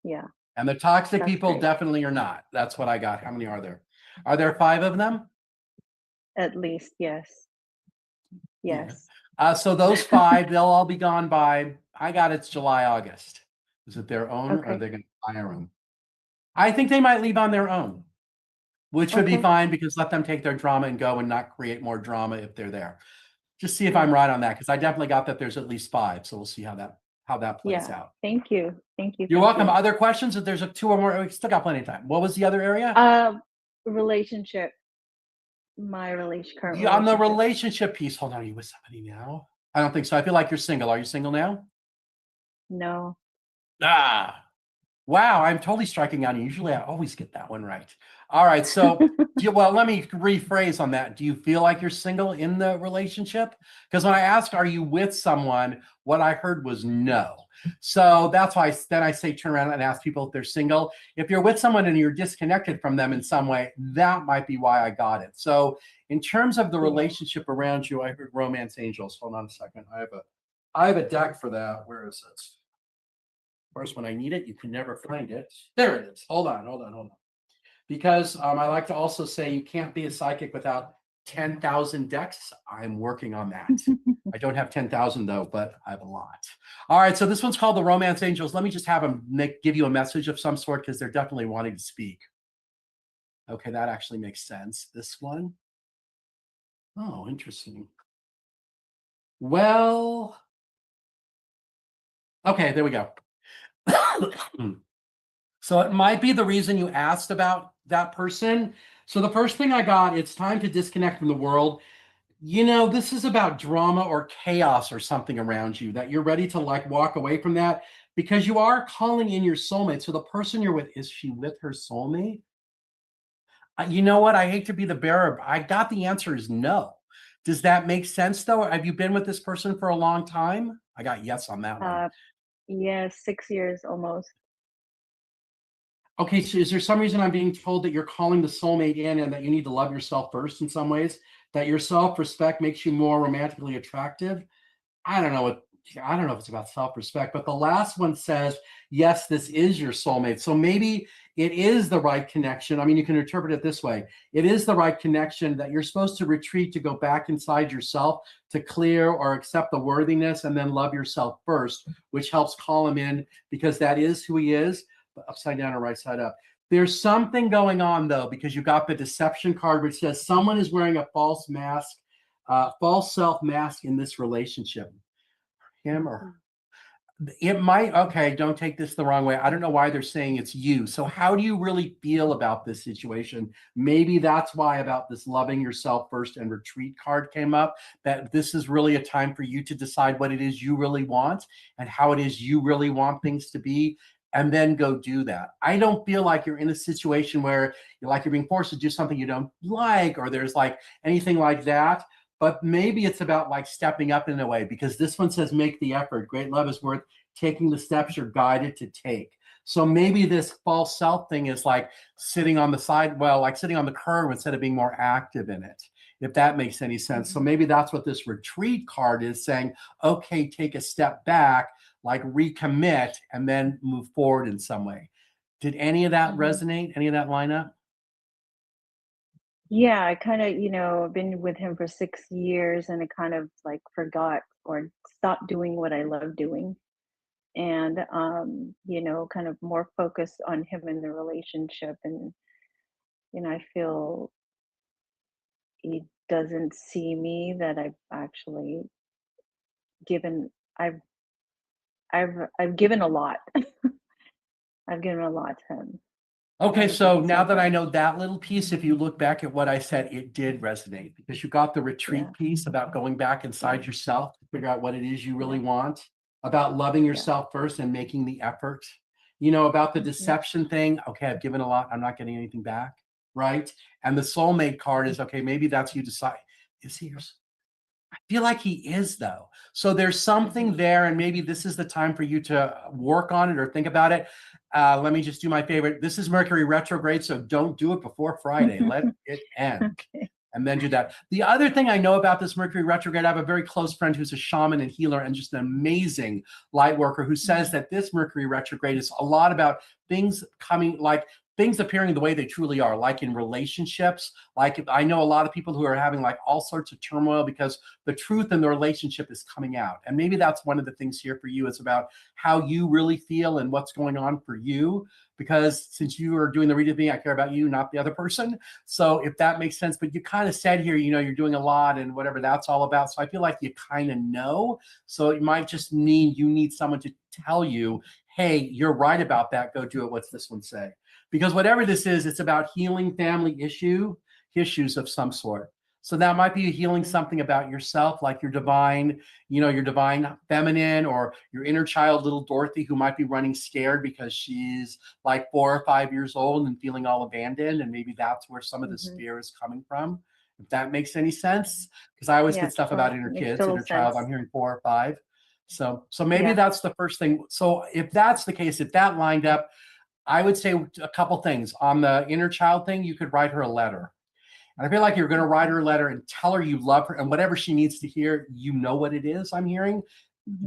Yeah. And the toxic people definitely are not. That's what I got. How many are there? Are there 5 of them? At least, yes. Yes. Yeah. So those 5, they'll all be gone by, I got it's July, August. Is it their own or are they going to hire them? I think they might leave on their own, which would be fine because let them take their drama and go and not create more drama if they're there. Just see if I'm right on that because I definitely got that there's at least 5. So we'll see how that plays out. Thank you. You're welcome. Other questions? If there's 2 or more, we still got plenty of time. What was the other area? Relationship. My current on the relationship piece. Hold on. Are you with somebody now? I don't think so. I feel like you're single. Are you single now? No. Wow, I'm totally striking out. Usually I always get that one right. All right, so let me rephrase on that. Do you feel like you're single in the relationship? Because when I asked, are you with someone, what I heard was no. So that's why then I say turn around and ask people if they're single. If you're with someone and you're disconnected from them in some way, that might be why I got it. So in terms of the relationship around you, I heard romance angels. Hold on a second. I have a deck for that. Where is it? Of course, when I need it, you can never find it. There it is. Hold on. Because I like to also say you can't be a psychic without 10,000 decks. I'm working on that. I don't have 10,000 though, but I have a lot. All right, so this one's called the Romance Angels. Let me just have them give you a message of some sort because they're definitely wanting to speak. Okay, that actually makes sense. This one. Oh, interesting. Well, okay, there we go. So it might be the reason you asked about that person. So the first thing I got, it's time to disconnect from the world. You know, this is about drama or chaos or something around you that you're ready to like walk away from that because you are calling in your soulmate. So the person you're with, is she with her soulmate? You know what? I hate to be the bearer. I got the answer is no. Does that make sense though? Have you been with this person for a long time? I got yes on that one. Yeah, 6 years almost. Okay, so is there some reason I'm being told that you're calling the soulmate in and that you need to love yourself first in some ways? That your self-respect makes you more romantically attractive? I don't know if it's about self-respect, but the last one says, yes, this is your soulmate. So maybe it is the right connection. I mean, you can interpret it this way. It is the right connection that you're supposed to retreat to go back inside yourself to clear or accept the worthiness and then love yourself first, which helps call him in because that is who he is. Upside down or right side up. There's something going on though, because you got the deception card, which says someone is wearing a false mask, false self mask in this relationship. Him or it might, okay, don't take this the wrong way. I don't know why they're saying it's you. So how do you really feel about this situation? Maybe that's why about this loving yourself first and retreat card came up, that this is really a time for you to decide what it is you really want and how it is you really want things to be, and then go do that. I don't feel like you're in a situation where you're being forced to do something you don't like, or there's like anything like that. But maybe it's about like stepping up in a way, because this one says make the effort. Great love is worth taking the steps you're guided to take. So maybe this false self thing is like sitting on the side, well, like sitting on the curb instead of being more active in it, if that makes any sense. So maybe that's what this retreat card is saying. Okay, take a step back, like recommit, and then move forward in some way. Did any of that resonate? Any of that line up? Yeah, I kind of, been with him for 6 years and I kind of like forgot or stopped doing what I love doing. And, kind of more focused on him in the relationship. And, I feel he doesn't see me that I've actually given, I've, I've given a lot. I've given a lot to him. Okay, so now that I know that little piece, if you look back at what I said, it did resonate because you got the retreat piece about going back inside yourself to figure out what it is you really want, about loving yourself first and making the effort, about the deception thing. Okay, I've given a lot. I'm not getting anything back, right? And the soulmate card is, okay, maybe that's you decide. Is he yours? I feel like he is though. So there's something there, and maybe this is the time for you to work on it or think about it. Let me just do my favorite. This is Mercury retrograde, so don't do it before Friday. Let it end. And then do that. The other thing I know about this Mercury retrograde, I have a very close friend who's a shaman and healer and just an amazing light worker who says that this Mercury retrograde is a lot about things coming, like things appearing the way they truly are, like in relationships. Like I know a lot of people who are having like all sorts of turmoil because the truth in the relationship is coming out. And maybe that's one of the things here for you. It's about how you really feel and what's going on for you. Because since you are doing the reading with me, I care about you, not the other person. So if that makes sense, but you kind of said here, you're doing a lot and whatever that's all about. So I feel like you kind of know. So it might just mean you need someone to tell you, hey, you're right about that. Go do it. What's this one say? Because whatever this is, it's about healing family issues of some sort. So that might be healing something about yourself, like your divine, your divine feminine, or your inner child, little Dorothy, who might be running scared because she's like 4 or 5 years old and feeling all abandoned. And maybe that's where some of this fear is coming from. If that makes any sense, because I always get stuff about inner kids, inner child. I'm hearing 4 or 5. So maybe that's the first thing. So if that's the case, if that lined up, I would say a couple things. On the inner child thing, you could write her a letter. And I feel like you're going to write her a letter and tell her you love her, and whatever she needs to hear, what it is I'm hearing,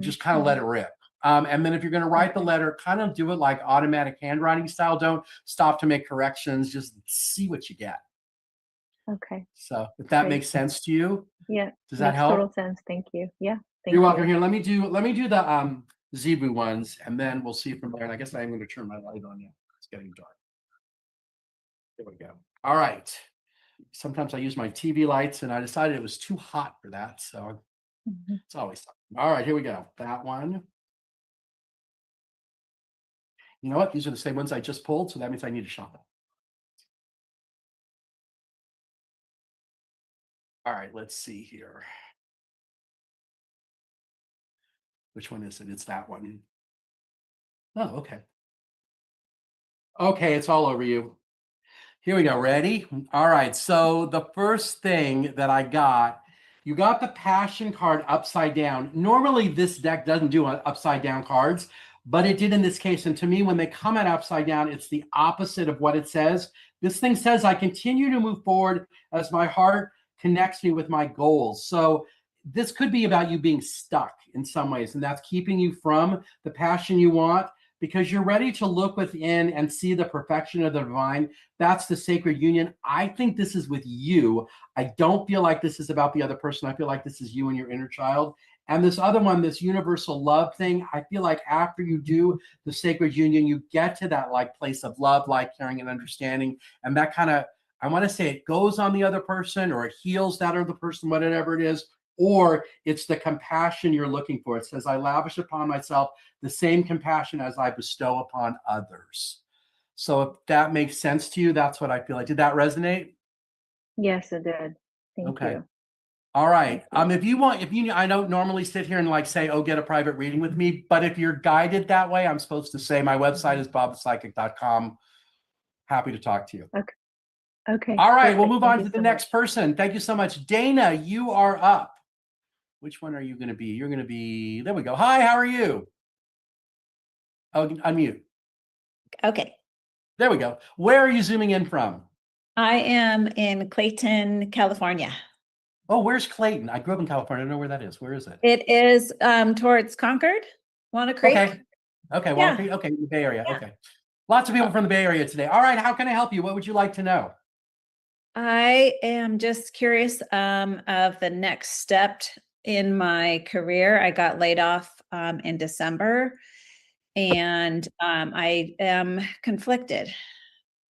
just kind of let it rip. And then if you're going to write the letter, kind of do it like automatic handwriting style. Don't stop to make corrections. Just see what you get. Okay. So if that Great. makes sense to you, Yeah. does that Makes help? total sense. Thank you. Yeah. Thank You're welcome. you. Here, let me do the Zebu ones, and then we'll see from there. And I guess I'm going to turn my light on now. It's getting dark. There we go. All right. Sometimes I use my TV lights, and I decided it was too hot for that. So Mhm. it's always something. All right, here we go. That one. You know what? These are the same ones I just pulled, so that means I need to shuffle. All right, let's see here. Which one is it? It's that one. Oh, okay. Okay, it's all over you. Here we go. Ready? All right. So the first thing that I got, you got the Passion card upside down. Normally, this deck doesn't do upside down cards, but it did in this case. And to me, when they come out upside down, it's the opposite of what it says. This thing says, I continue to move forward as my heart connects me with my goals. So this could be about you being stuck in some ways, and that's keeping you from the passion you want, because you're ready to look within and see the perfection of the divine. That's the sacred union. I think this is with you. I don't feel like this is about the other person. I feel like this is you and your inner child. And this other one, this universal love thing, I feel like after you do the sacred union, you get to that like place of love, like caring and understanding. And that kind of, I want to say it goes on the other person, or it heals that other person, whatever it is, or it's the compassion you're looking for. It says, I lavish upon myself the same compassion as I bestow upon others. So if that makes sense to you, that's what I feel like. Did that resonate? Yes, it did. Thank Okay. you. All right. Thank you. If you want, I don't normally sit here and like say, oh, get a private reading with me, but if you're guided that way, I'm supposed to say my website is bobthepsychic.com. Happy to talk to you. Okay. Okay. All right, we'll Perfect. move Thank on you to the so next much. person. Thank you so much. Dana, you are up. Which one are you going to be? You're going to be, there we go. Hi, how are you? Oh, unmute. Okay. There we go. Where are you zooming in from? I am in Clayton, California. Oh, where's Clayton? I grew up in California. I don't know where that is. Where is it? It is towards Concord, Walnut Creek. Okay. Okay. Yeah. Well, okay. The Bay Area. Yeah. Okay. Lots of people from the Bay Area today. All right. How can I help you? What would you like to know? I am just curious of the next step in my career. I got laid off in December, and I am conflicted.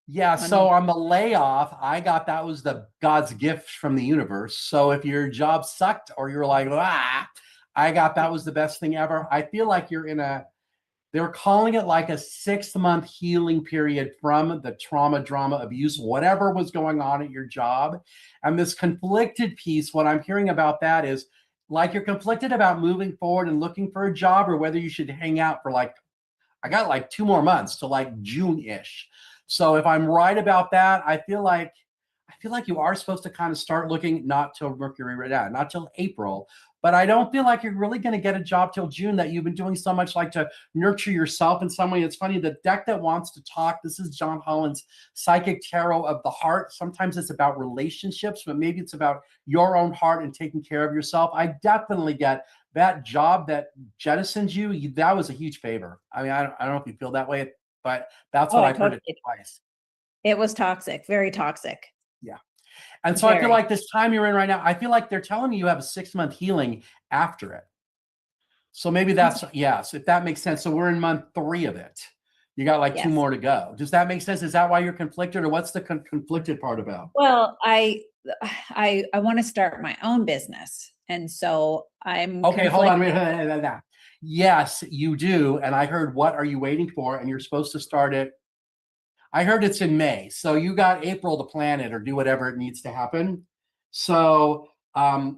Yeah. So on the layoff, I got that was the God's gift from the universe. So if your job sucked or you're like, I got that was the best thing ever. I feel like you're in they were calling it like a 6-month healing period from the trauma, drama, abuse, whatever was going on at your job. And this conflicted piece, what I'm hearing about that is like you're conflicted about moving forward and looking for a job, or whether you should hang out for like, I got like 2 more months to like June-ish. So if I'm right about that, I feel like you are supposed to kind of start looking, not till Mercury right now, not till April, but I don't feel like you're really going to get a job till June, that you've been doing so much like to nurture yourself in some way. It's funny, the deck that wants to talk, this is John Holland's Psychic Tarot of the Heart. Sometimes it's about relationships, but maybe it's about your own heart and taking care of yourself. I definitely get that job that jettisoned you. That was a huge favor. I mean, I don't know if you feel that way, but that's what I've heard it twice. It was toxic, very toxic. Yeah. And so I feel like this time you're in right now, I feel like they're telling me you have a 6-month healing after it. So maybe that's, yes, if that makes sense. So we're in month 3 of it. You got like 2 more to go. Does that make sense? Is that why you're conflicted, or what's the conflicted part about? Well, I want to start my own business. And so I'm okay. Hold on. Yes, you do. And I heard, what are you waiting for? And you're supposed to start it. I heard it's in May. So you got April to plan it or do whatever it needs to happen. So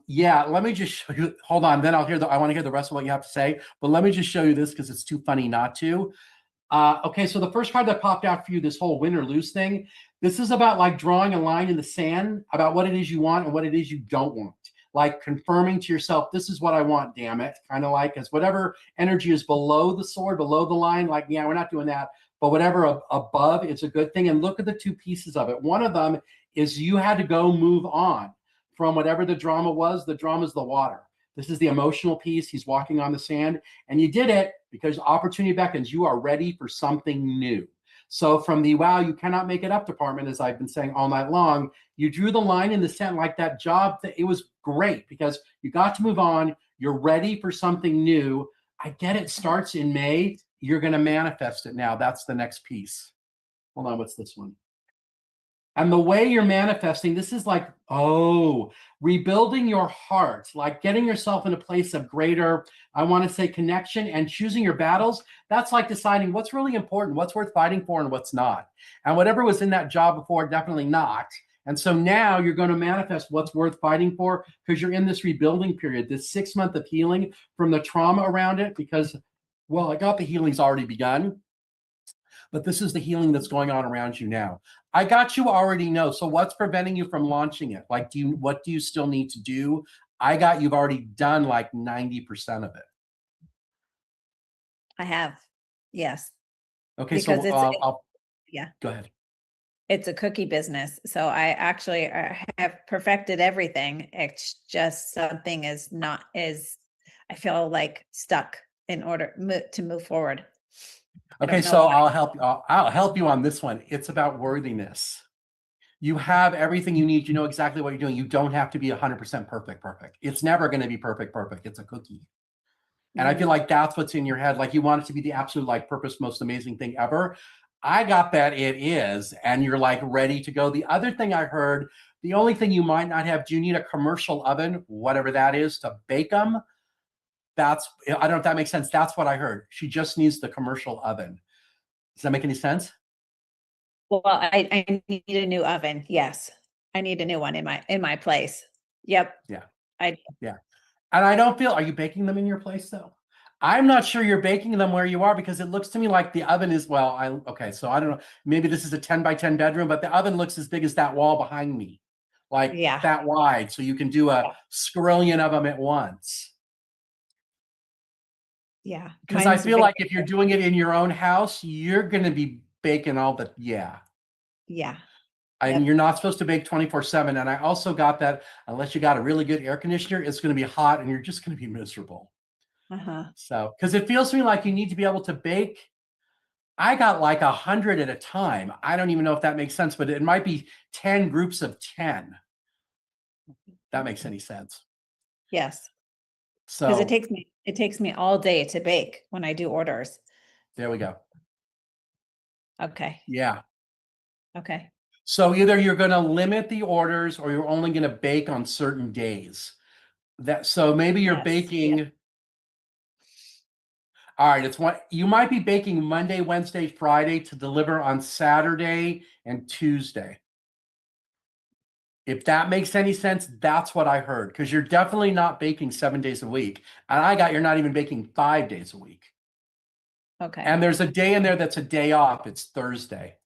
yeah, let me just show you. Hold on. Then I want to hear the rest of what you have to say. But let me just show you this because it's too funny not to. Okay, so the first card that popped out for you, this whole win or lose thing, this is about like drawing a line in the sand about what it is you want and what it is you don't want. Like confirming to yourself, this is what I want, damn it. Kind of like, as whatever energy is below the sword, below the line, like, yeah, we're not doing that. But whatever above, it's a good thing. And look at the 2 pieces of it. One of them is you had to go move on from whatever the drama was. The drama is the water. This is the emotional piece. He's walking on the sand. And you did it because opportunity beckons. You are ready for something new. So from the wow, you cannot make it up department, as I've been saying all night long, you drew the line in the sand like that job. That it was great because you got to move on. You're ready for something new. I get it starts in May. You're going to manifest it now. That's the next piece. Hold on, what's this one? And the way you're manifesting, this is like, rebuilding your heart, like getting yourself in a place of greater, I want to say, connection and choosing your battles. That's like deciding what's really important, what's worth fighting for and what's not. And whatever was in that job before, definitely not. And so now you're going to manifest what's worth fighting for because you're in this rebuilding period, this 6 month of healing from the trauma around it, because, well, I got the healing's already begun. But this is the healing that's going on around you now. I got you already know. So what's preventing you from launching it? Like, what do you still need to do? I got you've already done like 90% of it. I have. Yes. Okay, Because so yeah. Go ahead. It's a cookie business. So I have perfected everything. It's just something I feel like stuck in order to move forward. Okay, so I'll help you on this one. It's about worthiness. You have everything you need. You know exactly what you're doing. You don't have to be 100% perfect. It's never going to be perfect. It's a cookie. And I feel like that's what's in your head. Like you want it to be the absolute like purpose, most amazing thing ever. I got that it is, and you're like ready to go. The other thing I heard, the only thing you might not have, do you need a commercial oven, whatever that is, to bake them? I don't know if that makes sense. That's what I heard. She just needs the commercial oven. Does that make any sense? Well, I need a new oven. Yes. I need a new one in my place. Yep. Yeah. Yeah. And I don't feel, are you baking them in your place though? I'm not sure you're baking them where you are because it looks to me like the oven is, so I don't know. Maybe this is a 10 by 10 bedroom, but the oven looks as big as that wall behind me, like that wide. So you can do a scrillion of them at once. Yeah. Because I feel like if you're doing it in your own house, you're going to be baking all the, Yeah. And you're not supposed to bake 24/7. And I also got that unless you got a really good air conditioner, it's going to be hot and you're just going to be miserable. So, because it feels to me like you need to be able to bake. I got like 100 at a time. I don't even know if that makes sense, but it might be 10 groups of 10. That makes any sense. Yes. So because it takes me all day to bake when I do orders. There we go. Okay. Yeah. Okay. So either you're going to limit the orders or you're only going to bake on certain days. So maybe you're baking. Yeah. All right, you might be baking Monday, Wednesday, Friday to deliver on Saturday and Tuesday. If that makes any sense, that's what I heard. Because you're definitely not baking 7 days a week. And you're not even baking 5 days a week. Okay. And there's a day in there that's a day off. It's Thursday.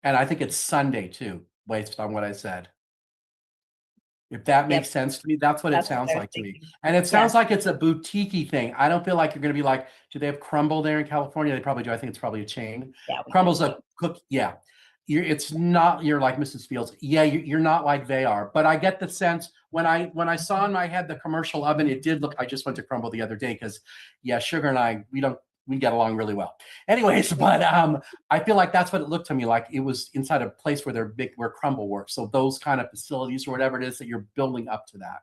And I think it's Sunday too, based on what I said. If that makes sense to me, that's what it sounds like to me. And it sounds like it's a boutique-y thing. I don't feel like you're going to be like, do they have Crumble there in California? They probably do. I think it's probably a chain. Yeah, Crumble's a cook. Yeah. It's not, you're like Mrs. Fields. Yeah, you're not like they are. But I get the sense when I saw in my head the commercial oven, it did look, I just went to Crumble the other day because, Sugar and I, we get along really well. Anyways, but I feel like that's what it looked to me like. It was inside a place where where Crumble works. So those kind of facilities or whatever it is that you're building up to that.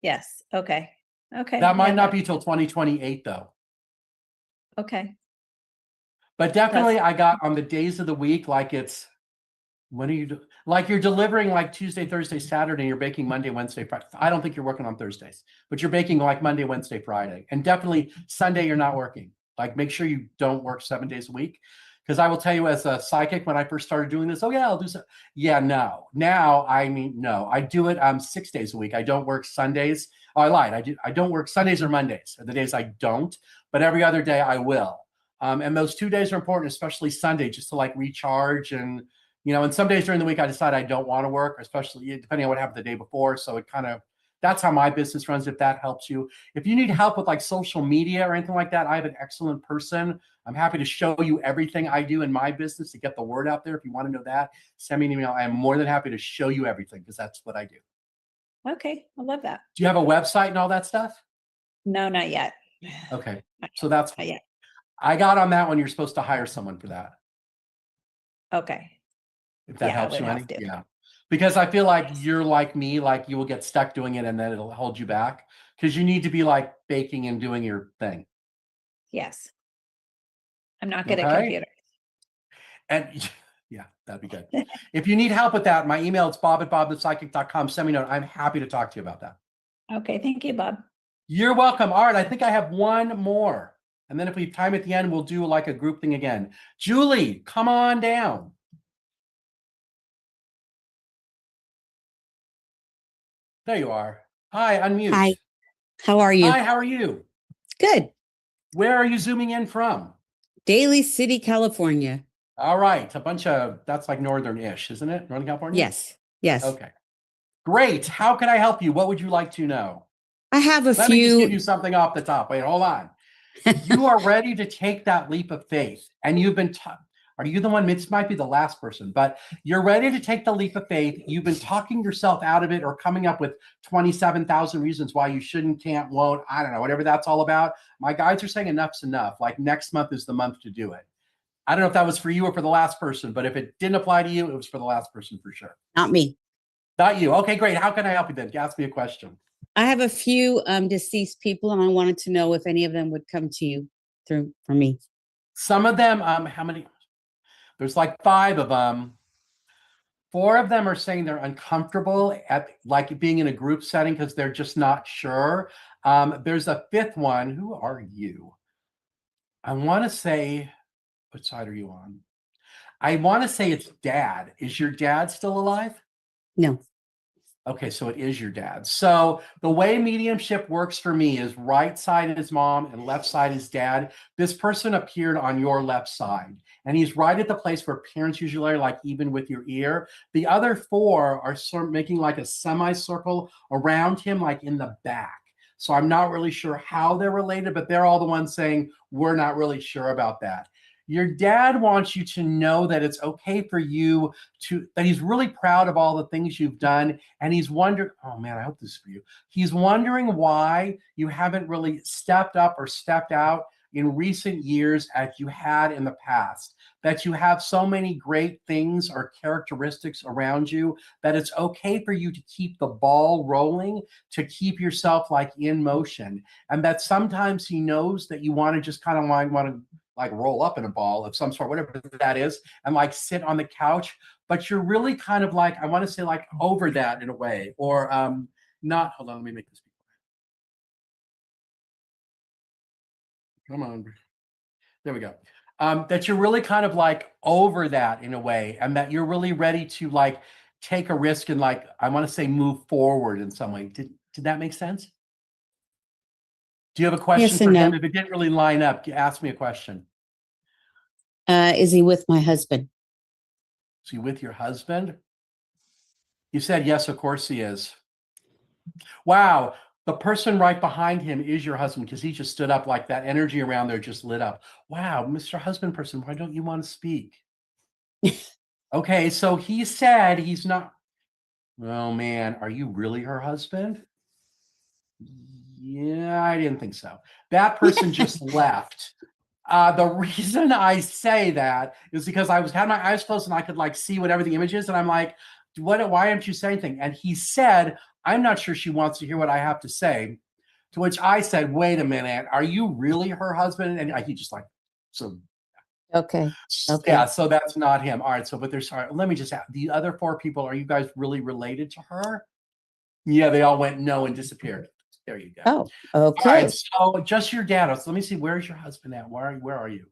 Yes. Okay. Okay. That might not be till 2028 though. Okay. But definitely I got on the days of the week, like like you're delivering like Tuesday, Thursday, Saturday, and you're baking Monday, Wednesday, Friday. I don't think you're working on Thursdays, but you're baking like Monday, Wednesday, Friday. And definitely Sunday, you're not working. Like make sure you don't work 7 days a week. Because I will tell you as a psychic, when I first started doing this, I'll do so. Yeah, no. Now, no. I do it 6 days a week. I don't work Sundays. Oh, I lied. I don't work Sundays or Mondays are the days I don't, but every other day I will. And those 2 days are important, especially Sunday, just to like recharge and, and some days during the week I decide I don't want to work, especially depending on what happened the day before. So it that's how my business runs, if that helps you. If you need help with like social media or anything like that, I have an excellent person. I'm happy to show you everything I do in my business to get the word out there. If you want to know that, send me an email. I am more than happy to show you everything because that's what I do. Okay. I love that. Do you have a website and all that stuff? No, not yet. Okay. So that's, not yet. I got on that one. You're supposed to hire someone for that. Okay. If that Yeah, I helps would you have any. to. Yeah. Because I feel like you're like me, like you will get stuck doing it and then it'll hold you back because you need to be like baking and doing your thing. Yes. I'm not good at Okay. computers. And yeah, that'd be good. If you need help with that, my email is bob@bobthepsychic.com. Send me a note. I'm happy to talk to you about that. Okay. Thank you, Bob. You're welcome. All right. I think I have one more. And then if we have time at the end, we'll do like a group thing again. Julie, come on down. There you are. Hi, unmute. Hi, how are you? Hi, how are you? Good. Where are you zooming in from? Daly City, California. All right. That's like northern-ish, isn't it? Northern California? Yes, yes. Okay. Great. How can I help you? What would you like to know? I have a Let me just give you few. something off the top. Wait, hold on. You are ready to take that leap of faith. And you've been, are you the one? This might be the last person, but you're ready to take the leap of faith. You've been talking yourself out of it or coming up with 27,000 reasons why you shouldn't, can't, won't, I don't know, whatever that's all about. My guides are saying enough's enough. Like next month is the month to do it. I don't know if that was for you or for the last person, but if it didn't apply to you, it was for the last person for sure. Not me. Not you. Okay, great. How can I help you then? Ask me a question. I have a few deceased people, and I wanted to know if any of them would come to you for me. Some of them, how many? There's like 5 of them. 4 of them are saying they're uncomfortable at like being in a group setting because they're just not sure. There's a 5th one. Who are you? I want to say, what side are you on? I want to say it's dad. Is your dad still alive? No. Okay, so it is your dad. So the way mediumship works for me is right side is mom and left side is dad. This person appeared on your left side, and he's right at the place where parents usually are, like even with your ear. The other 4 are sort of making like a semicircle around him, like in the back. So I'm not really sure how they're related, but they're all the ones saying, we're not really sure about that. Your dad wants you to know that it's okay for you that he's really proud of all the things you've done. And he's wondering, oh man, I hope this is for you. He's wondering why you haven't really stepped up or stepped out in recent years as you had in the past, that you have so many great things or characteristics around you that it's okay for you to keep the ball rolling, to keep yourself like in motion. And that sometimes he knows that you want to just kind of want to like roll up in a ball of some sort, whatever that is, and like sit on the couch, but you're really kind of like, I want to say like over that in a way, or not, hold on, let me make this. Come on. There we go. That you're really kind of like over that in a way, and that you're really ready to like take a risk and like, I want to say move forward in some way. Did that make sense? Do you have a question Yes for and him? no. If it didn't really line up, ask me a question. Is he with my husband? Is he with your husband? You said yes, of course he is. Wow. The person right behind him is your husband because he just stood up, like that energy around there just lit up. Wow, Mr. Husband person, why don't you want to speak? Okay, so he said he's not. Oh man, are you really her husband? Yeah, I didn't think so. That person just left. The reason I say that is because had my eyes closed and I could like see whatever the image is, and I'm like, why aren't you saying anything? And he said, I'm not sure she wants to hear what I have to say. To which I said, wait a minute, are you really her husband? And he just like, so. Okay. Yeah, so that's not him. All right, so, but there's, let me just ask, the other 4 people, are you guys really related to her? Yeah, they all went no and disappeared. There you go. Oh, okay. All right, so just your dad. So let me see, where's your husband at? Where are you?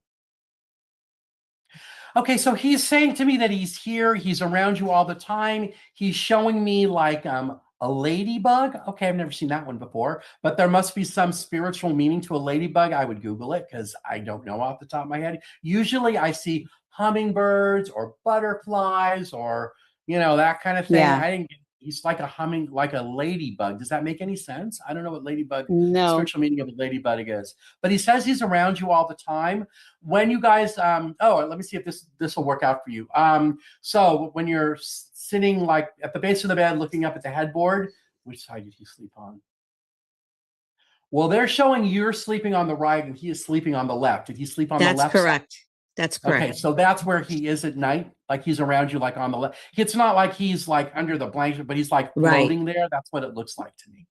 Okay, so he's saying to me that he's here, he's around you all the time. He's showing me like a ladybug. Okay, I've never seen that one before, but there must be some spiritual meaning to a ladybug. I would Google it because I don't know off the top of my head. Usually I see hummingbirds or butterflies or, that kind of thing. Yeah. I didn't get, he's like a ladybug. Does that make any sense? I don't know what ladybug, No. spiritual meaning of a ladybug is, but he says he's around you all the time. When you guys, let me see if this will work out for you. So when you're sitting like at the base of the bed, looking up at the headboard, which side did he sleep on? Well, they're showing you're sleeping on the right and he is sleeping on the left. Did he sleep on the left? That's correct. That's correct. Okay, so that's where he is at night, like he's around you, like on the left. It's not like he's like under the blanket, but he's like Right. floating there. That's what it looks like to me.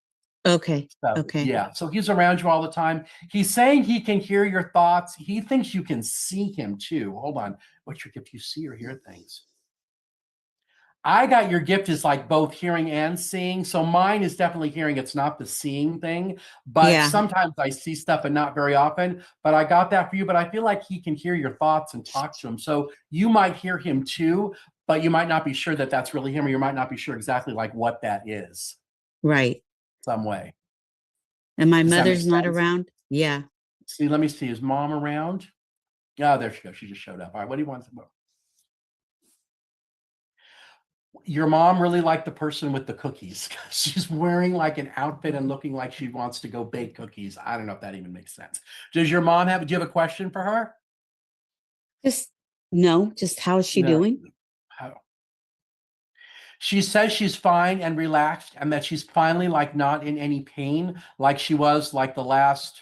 Okay. So, Okay. yeah, so he's around you all the time. He's saying he can hear your thoughts. He thinks you can see him too. Hold on. What's your gift? You see or hear things? I got your gift is like both hearing and seeing. So mine is definitely hearing. It's not the seeing thing, but Yeah. sometimes I see stuff and not very often. But I got that for you. But I feel like he can hear your thoughts and talk to him. So you might hear him too, but you might not be sure that that's really him, or you might not be sure exactly like what that is. Right. Some way. And my Does that make mother's not sense? around. Yeah. See, let me see. Is mom around? Oh, there she goes. She just showed up. All right. What do you want? Your mom really liked the person with the cookies. She's wearing like an outfit and looking like she wants to go bake cookies. I don't know if that even makes sense. Does your mom do you have a question for her? Just how is she No. doing? How? She says she's fine and relaxed and that she's finally like not in any pain like she was like the last,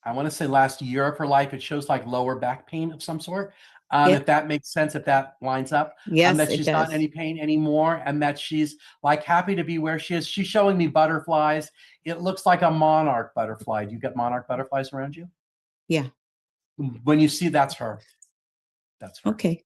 I want to say last year of her life. It shows like lower back pain of some sort. Yep. If that makes sense, if that lines up, Yes, that it she's not in does. any pain anymore, and that she's like happy to be where she is. She's showing me butterflies. It looks like a monarch butterfly. Do you get monarch butterflies around you? Yeah. When you see, that's her. That's her. Okay.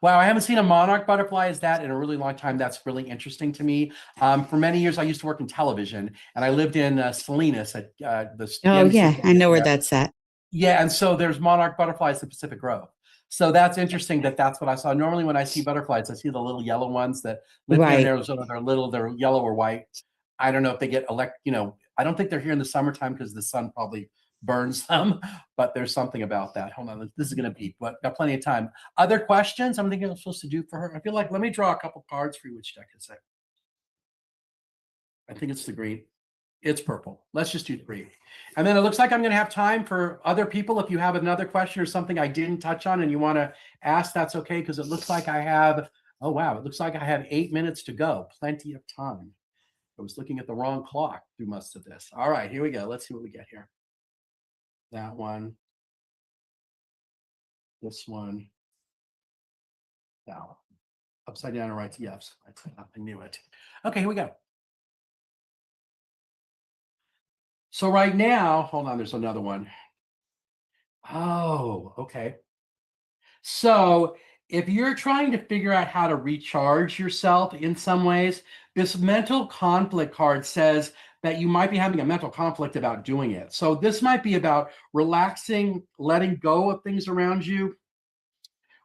Wow, I haven't seen a monarch butterfly as that in a really long time. That's really interesting to me. For many years, I used to work in television, and I lived in Salinas at the. Oh NBC yeah, I know where there. that's at. Yeah, and so there's monarch butterflies in Pacific Grove. So that's interesting that's what I saw. Normally when I see butterflies, I see the little yellow ones that live here and there. So they're little, they're yellow or white. I don't know if they get I don't think they're here in the summertime because the sun probably burns them, but there's something about that. Hold on, this is gonna beep, but got plenty of time. Other questions I'm thinking I'm supposed to do for her? I feel like, let me draw a couple cards for you. Which deck is it? I think it's the green. It's purple. Let's just do 3. And then it looks like I'm going to have time for other people. If you have another question or something I didn't touch on and you want to ask, that's okay. Because it looks like I have, oh, wow. It looks like I have 8 minutes to go. Plenty of time. I was looking at the wrong clock through most of this. All right, here we go. Let's see what we get here. That one. This one. That one. Upside down and right. Yes, I knew it. Okay, here we go. So right now, hold on, there's another one. Oh, okay. So if you're trying to figure out how to recharge yourself in some ways, this mental conflict card says that you might be having a mental conflict about doing it. So this might be about relaxing, letting go of things around you,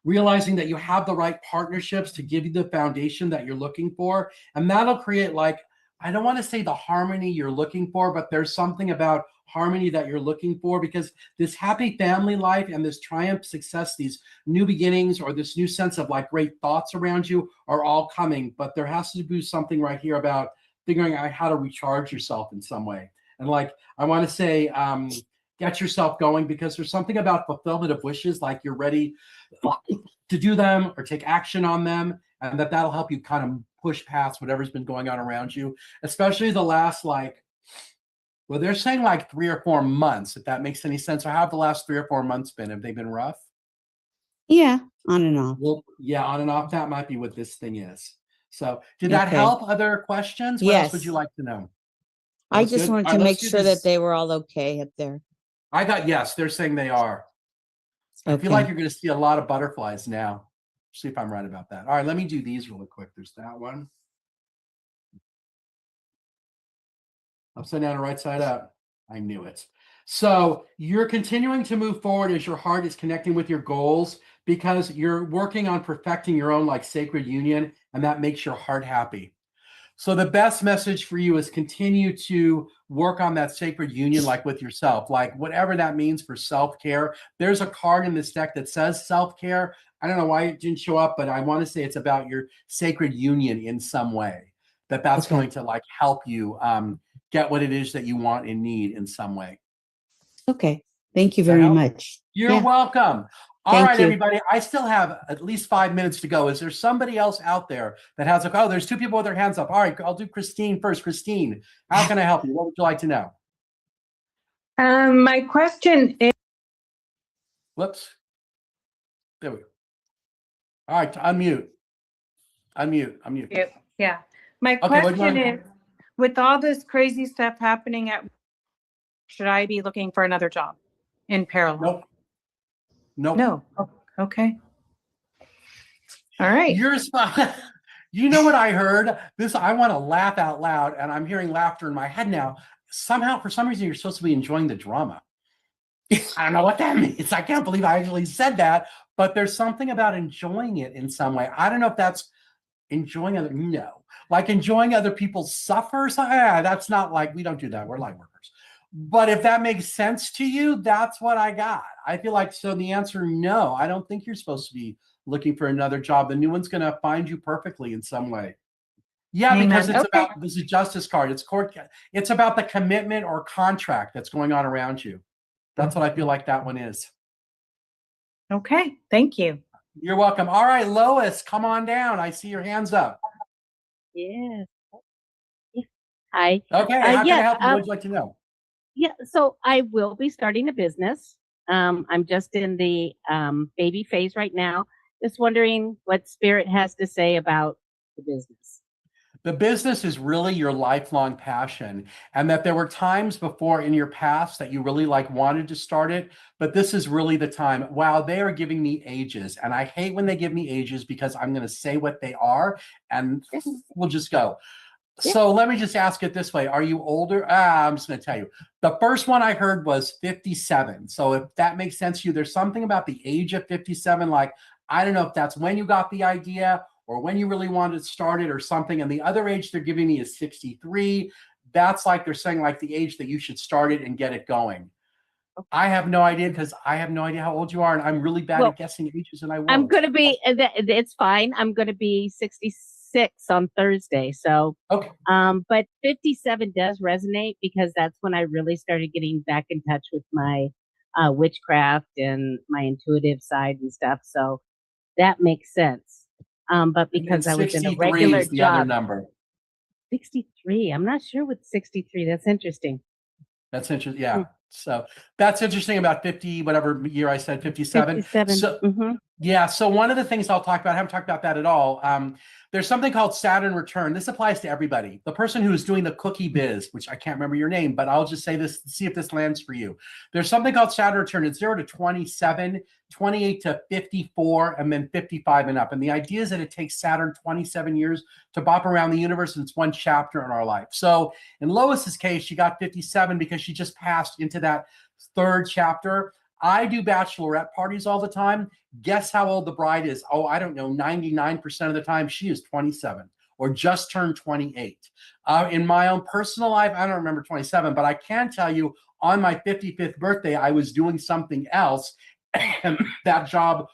realizing that you have the right partnerships to give you the foundation that you're looking for. And that'll create like, I don't want to say the harmony you're looking for, but there's something about harmony that you're looking for, because this happy family life and this triumph success, these new beginnings or this new sense of like great thoughts around you are all coming. But there has to be something right here about figuring out how to recharge yourself in some way. And like, I want to say, get yourself going, because there's something about fulfillment of wishes, like you're ready to do them or take action on them, and that'll help you kind of push past whatever's been going on around you, especially the last well, they're saying like 3 or 4 months, if that makes any sense. Or how have the last 3 or 4 months been? Have they been rough? Yeah, on and off. Well, yeah, on and off. That might be what this thing is. So did that help? Other questions? What else would you like to know? I just wanted to make sure that they were all okay up there. I got, yes, they're saying they are. I feel like you're going to see a lot of butterflies now. See if I'm right about that. All right, let me do these really quick. There's that one. Upside down and right side up. I knew it. So you're continuing to move forward as your heart is connecting with your goals, because you're working on perfecting your own like sacred union, and that makes your heart happy. So the best message for you is continue to work on that sacred union, like with yourself, like whatever that means for self-care. There's a card in this deck that says self-care. I don't know why it didn't show up, but I want to say it's about your sacred union in some way, that's going to like help you get what it is that you want and need in some way. Okay. Thank you very much. You're welcome. All right, you. everybody. I still have at least 5 minutes to go. Is there somebody else out there that has oh, there's 2 people with their hands up. All right, I'll do Christine first. Christine, how can I help you? What would you like to know? My question is, Whoops. There we go. All right, unmute. Unmute. Yeah. My Okay, what do you question want? is, with all this crazy stuff happening should I be looking for another job in parallel? Nope. No. Oh, okay. All right. You're spot. You know what I heard? This, I want to laugh out loud, and I'm hearing laughter in my head now. Somehow, for some reason, you're supposed to be enjoying the drama. I don't know what that means. I can't believe I actually said that, but there's something about enjoying it in some way. I don't know if that's enjoying like enjoying other people suffer. So, that's not like, we don't do that. We're light workers. But if that makes sense to you, that's what I got. I feel like, so the answer, no, I don't think you're supposed to be looking for another job. The new one's going to find you perfectly in some way. Yeah, Amen. because it's Okay. about, this is a justice card. It's court. It's about the commitment or contract that's going on around you. That's what I feel like that one is. Okay. Thank you. You're welcome. All right, Lois, come on down. I see your hands up. Yes. Hi. Okay, how can I yeah, help you? What would you like to know? Yeah, so I will be starting a business. I'm just in the baby phase right now. Just wondering what Spirit has to say about the business. The business is really your lifelong passion, and that there were times before in your past that you really wanted to start it, but this is really the time. Wow, they are giving me ages, and I hate when they give me ages because I'm going to say what they are, and we'll just go. So let me just ask it this way. Are you older? I'm just going to tell you. The first one I heard was 57. So if that makes sense to you, there's something about the age of 57. Like, I don't know if that's when you got the idea or when you really wanted to start it or something. And the other age they're giving me is 63. That's like, they're saying like the age that you should start it and get it going. I have no idea because I have no idea how old you are. And I'm really bad at guessing ages, and I won't. I'm going to be, it's fine. I'm going to be 66 on Thursday. So, okay. But 57 does resonate because that's when I really started getting back in touch with my witchcraft and my intuitive side and stuff. So that makes sense. But because I was in a regular is the job, other number. 63. I'm not sure with 63. That's interesting. That's interesting. Yeah. So that's interesting about 50, whatever year I said, 57. 57. So, yeah. So one of the things I'll talk about, I haven't talked about that at all. There's something called Saturn return. This applies to everybody. The person who is doing the cookie biz, which I can't remember your name, but I'll just say this, see if this lands for you. There's something called Saturn return. It's 0 to 27, 28 to 54, and then 55 and up. And the idea is that it takes Saturn 27 years to bop around the universe, and it's one chapter in our life. So in Lois's case, she got 57 because she just passed into that third chapter. I do bachelorette parties all the time. Guess how old the bride is? Oh, I don't know. 99% of the time, she is 27 or just turned 28. In my own personal life, I don't remember 27, but I can tell you on my 55th birthday, I was doing something else, and that job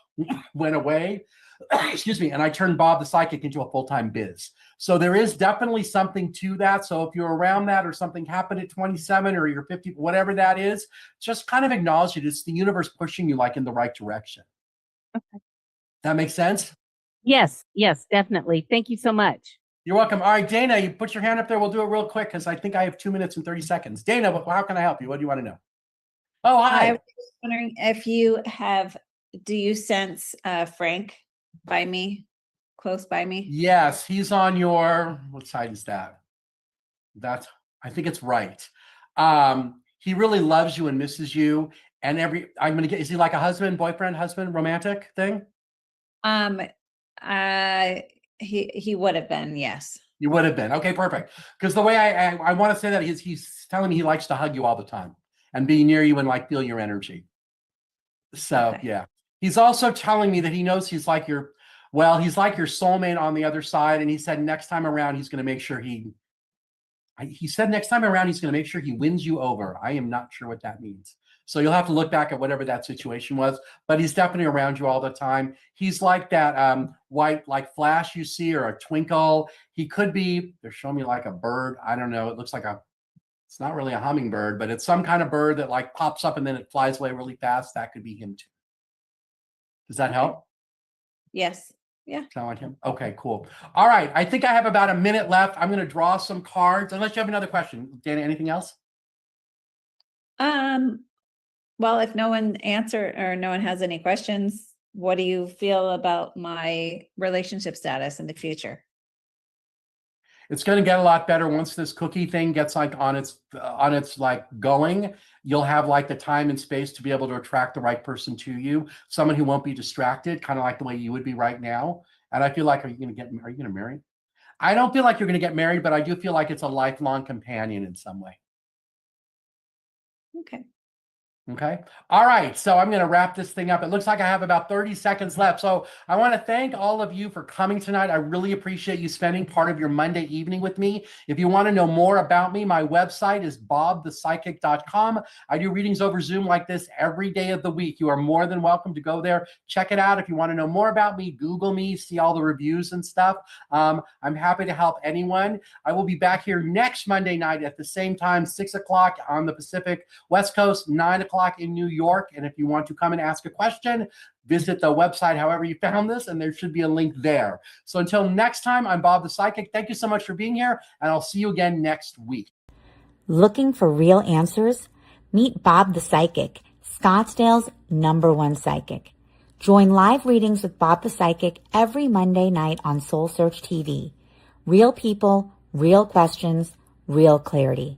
went away. Excuse me. And I turned Bob the Psychic into a full-time biz. So there is definitely something to that. So if you're around that or something happened at 27 or you're 50, whatever that is, just kind of acknowledge it. It's the universe pushing you in the right direction. Okay. That makes sense? Yes, definitely. Thank you so much. You're welcome. All right, Dana, you put your hand up there. We'll do it real quick because I think I have 2 minutes and 30 seconds. Dana, how can I help you? What do you want to know? Oh, hi. I was wondering if do you sense Frank by me, close by me? Yes, he's on your, what side is that? I think it's right. He really loves you and misses you. And is he like a husband, boyfriend, husband, romantic thing? He would have been, yes. You would have been. Okay, perfect. Because the way I want to say that is he's telling me he likes to hug you all the time and be near you and feel your energy. So okay. Yeah. He's also telling me that he knows he's like your soulmate on the other side. And he said next time around, he's going to make sure he wins you over. I am not sure what that means. So you'll have to look back at whatever that situation was, but he's definitely around you all the time. He's like that white, flash you see, or a twinkle. He could be, they're showing me like a bird. I don't know. It looks like it's not really a hummingbird, but it's some kind of bird that pops up and then it flies away really fast. That could be him too. Does that help? Yes. Yeah. Sound like him? Okay, cool. All right. I think I have about a minute left. I'm going to draw some cards unless you have another question. Dana, anything else? Well, if no one has any questions, what do you feel about my relationship status in the future? It's going to get a lot better once this cookie thing gets like on its like going. You'll have like the time and space to be able to attract the right person to you, someone who won't be distracted, kind of like the way you would be right now. And I feel like, are you going to marry? I don't feel like you're going to get married, but I do feel like it's a lifelong companion in some way. Okay. Okay. All right. So I'm going to wrap this thing up. It looks like I have about 30 seconds left. So I want to thank all of you for coming tonight. I really appreciate you spending part of your Monday evening with me. If you want to know more about me, my website is bobthepsychic.com. I do readings over Zoom like this every day of the week. You are more than welcome to go there. Check it out. If you want to know more about me, Google me, see all the reviews and stuff. I'm happy to help anyone. I will be back here next Monday night at the same time, 6 o'clock on the Pacific West Coast, 9 o'clock in New York. And if you want to come and ask a question, visit the website, however you found this, and there should be a link there. So until next time, I'm Bob the Psychic. Thank you so much for being here, and I'll see you again next week. Looking for real answers? Meet Bob the Psychic, Scottsdale's #1 psychic. Join live readings with Bob the Psychic every Monday night on Soul Search TV. Real people, real questions, real clarity.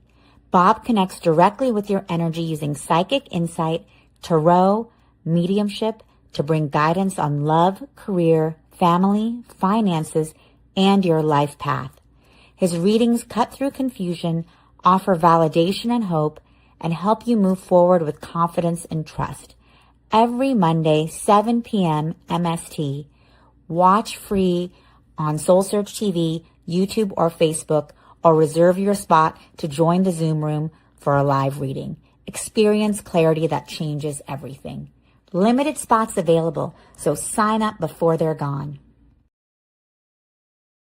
Bob connects directly with your energy using psychic insight, tarot, mediumship to bring guidance on love, career, family, finances, and your life path. His readings cut through confusion, offer validation and hope, and help you move forward with confidence and trust. Every Monday, 7 p.m. MST. Watch free on Soul Search TV, YouTube, or Facebook, or reserve your spot to join the Zoom room for a live reading. Experience clarity that changes everything. Limited spots available, so sign up before they're gone.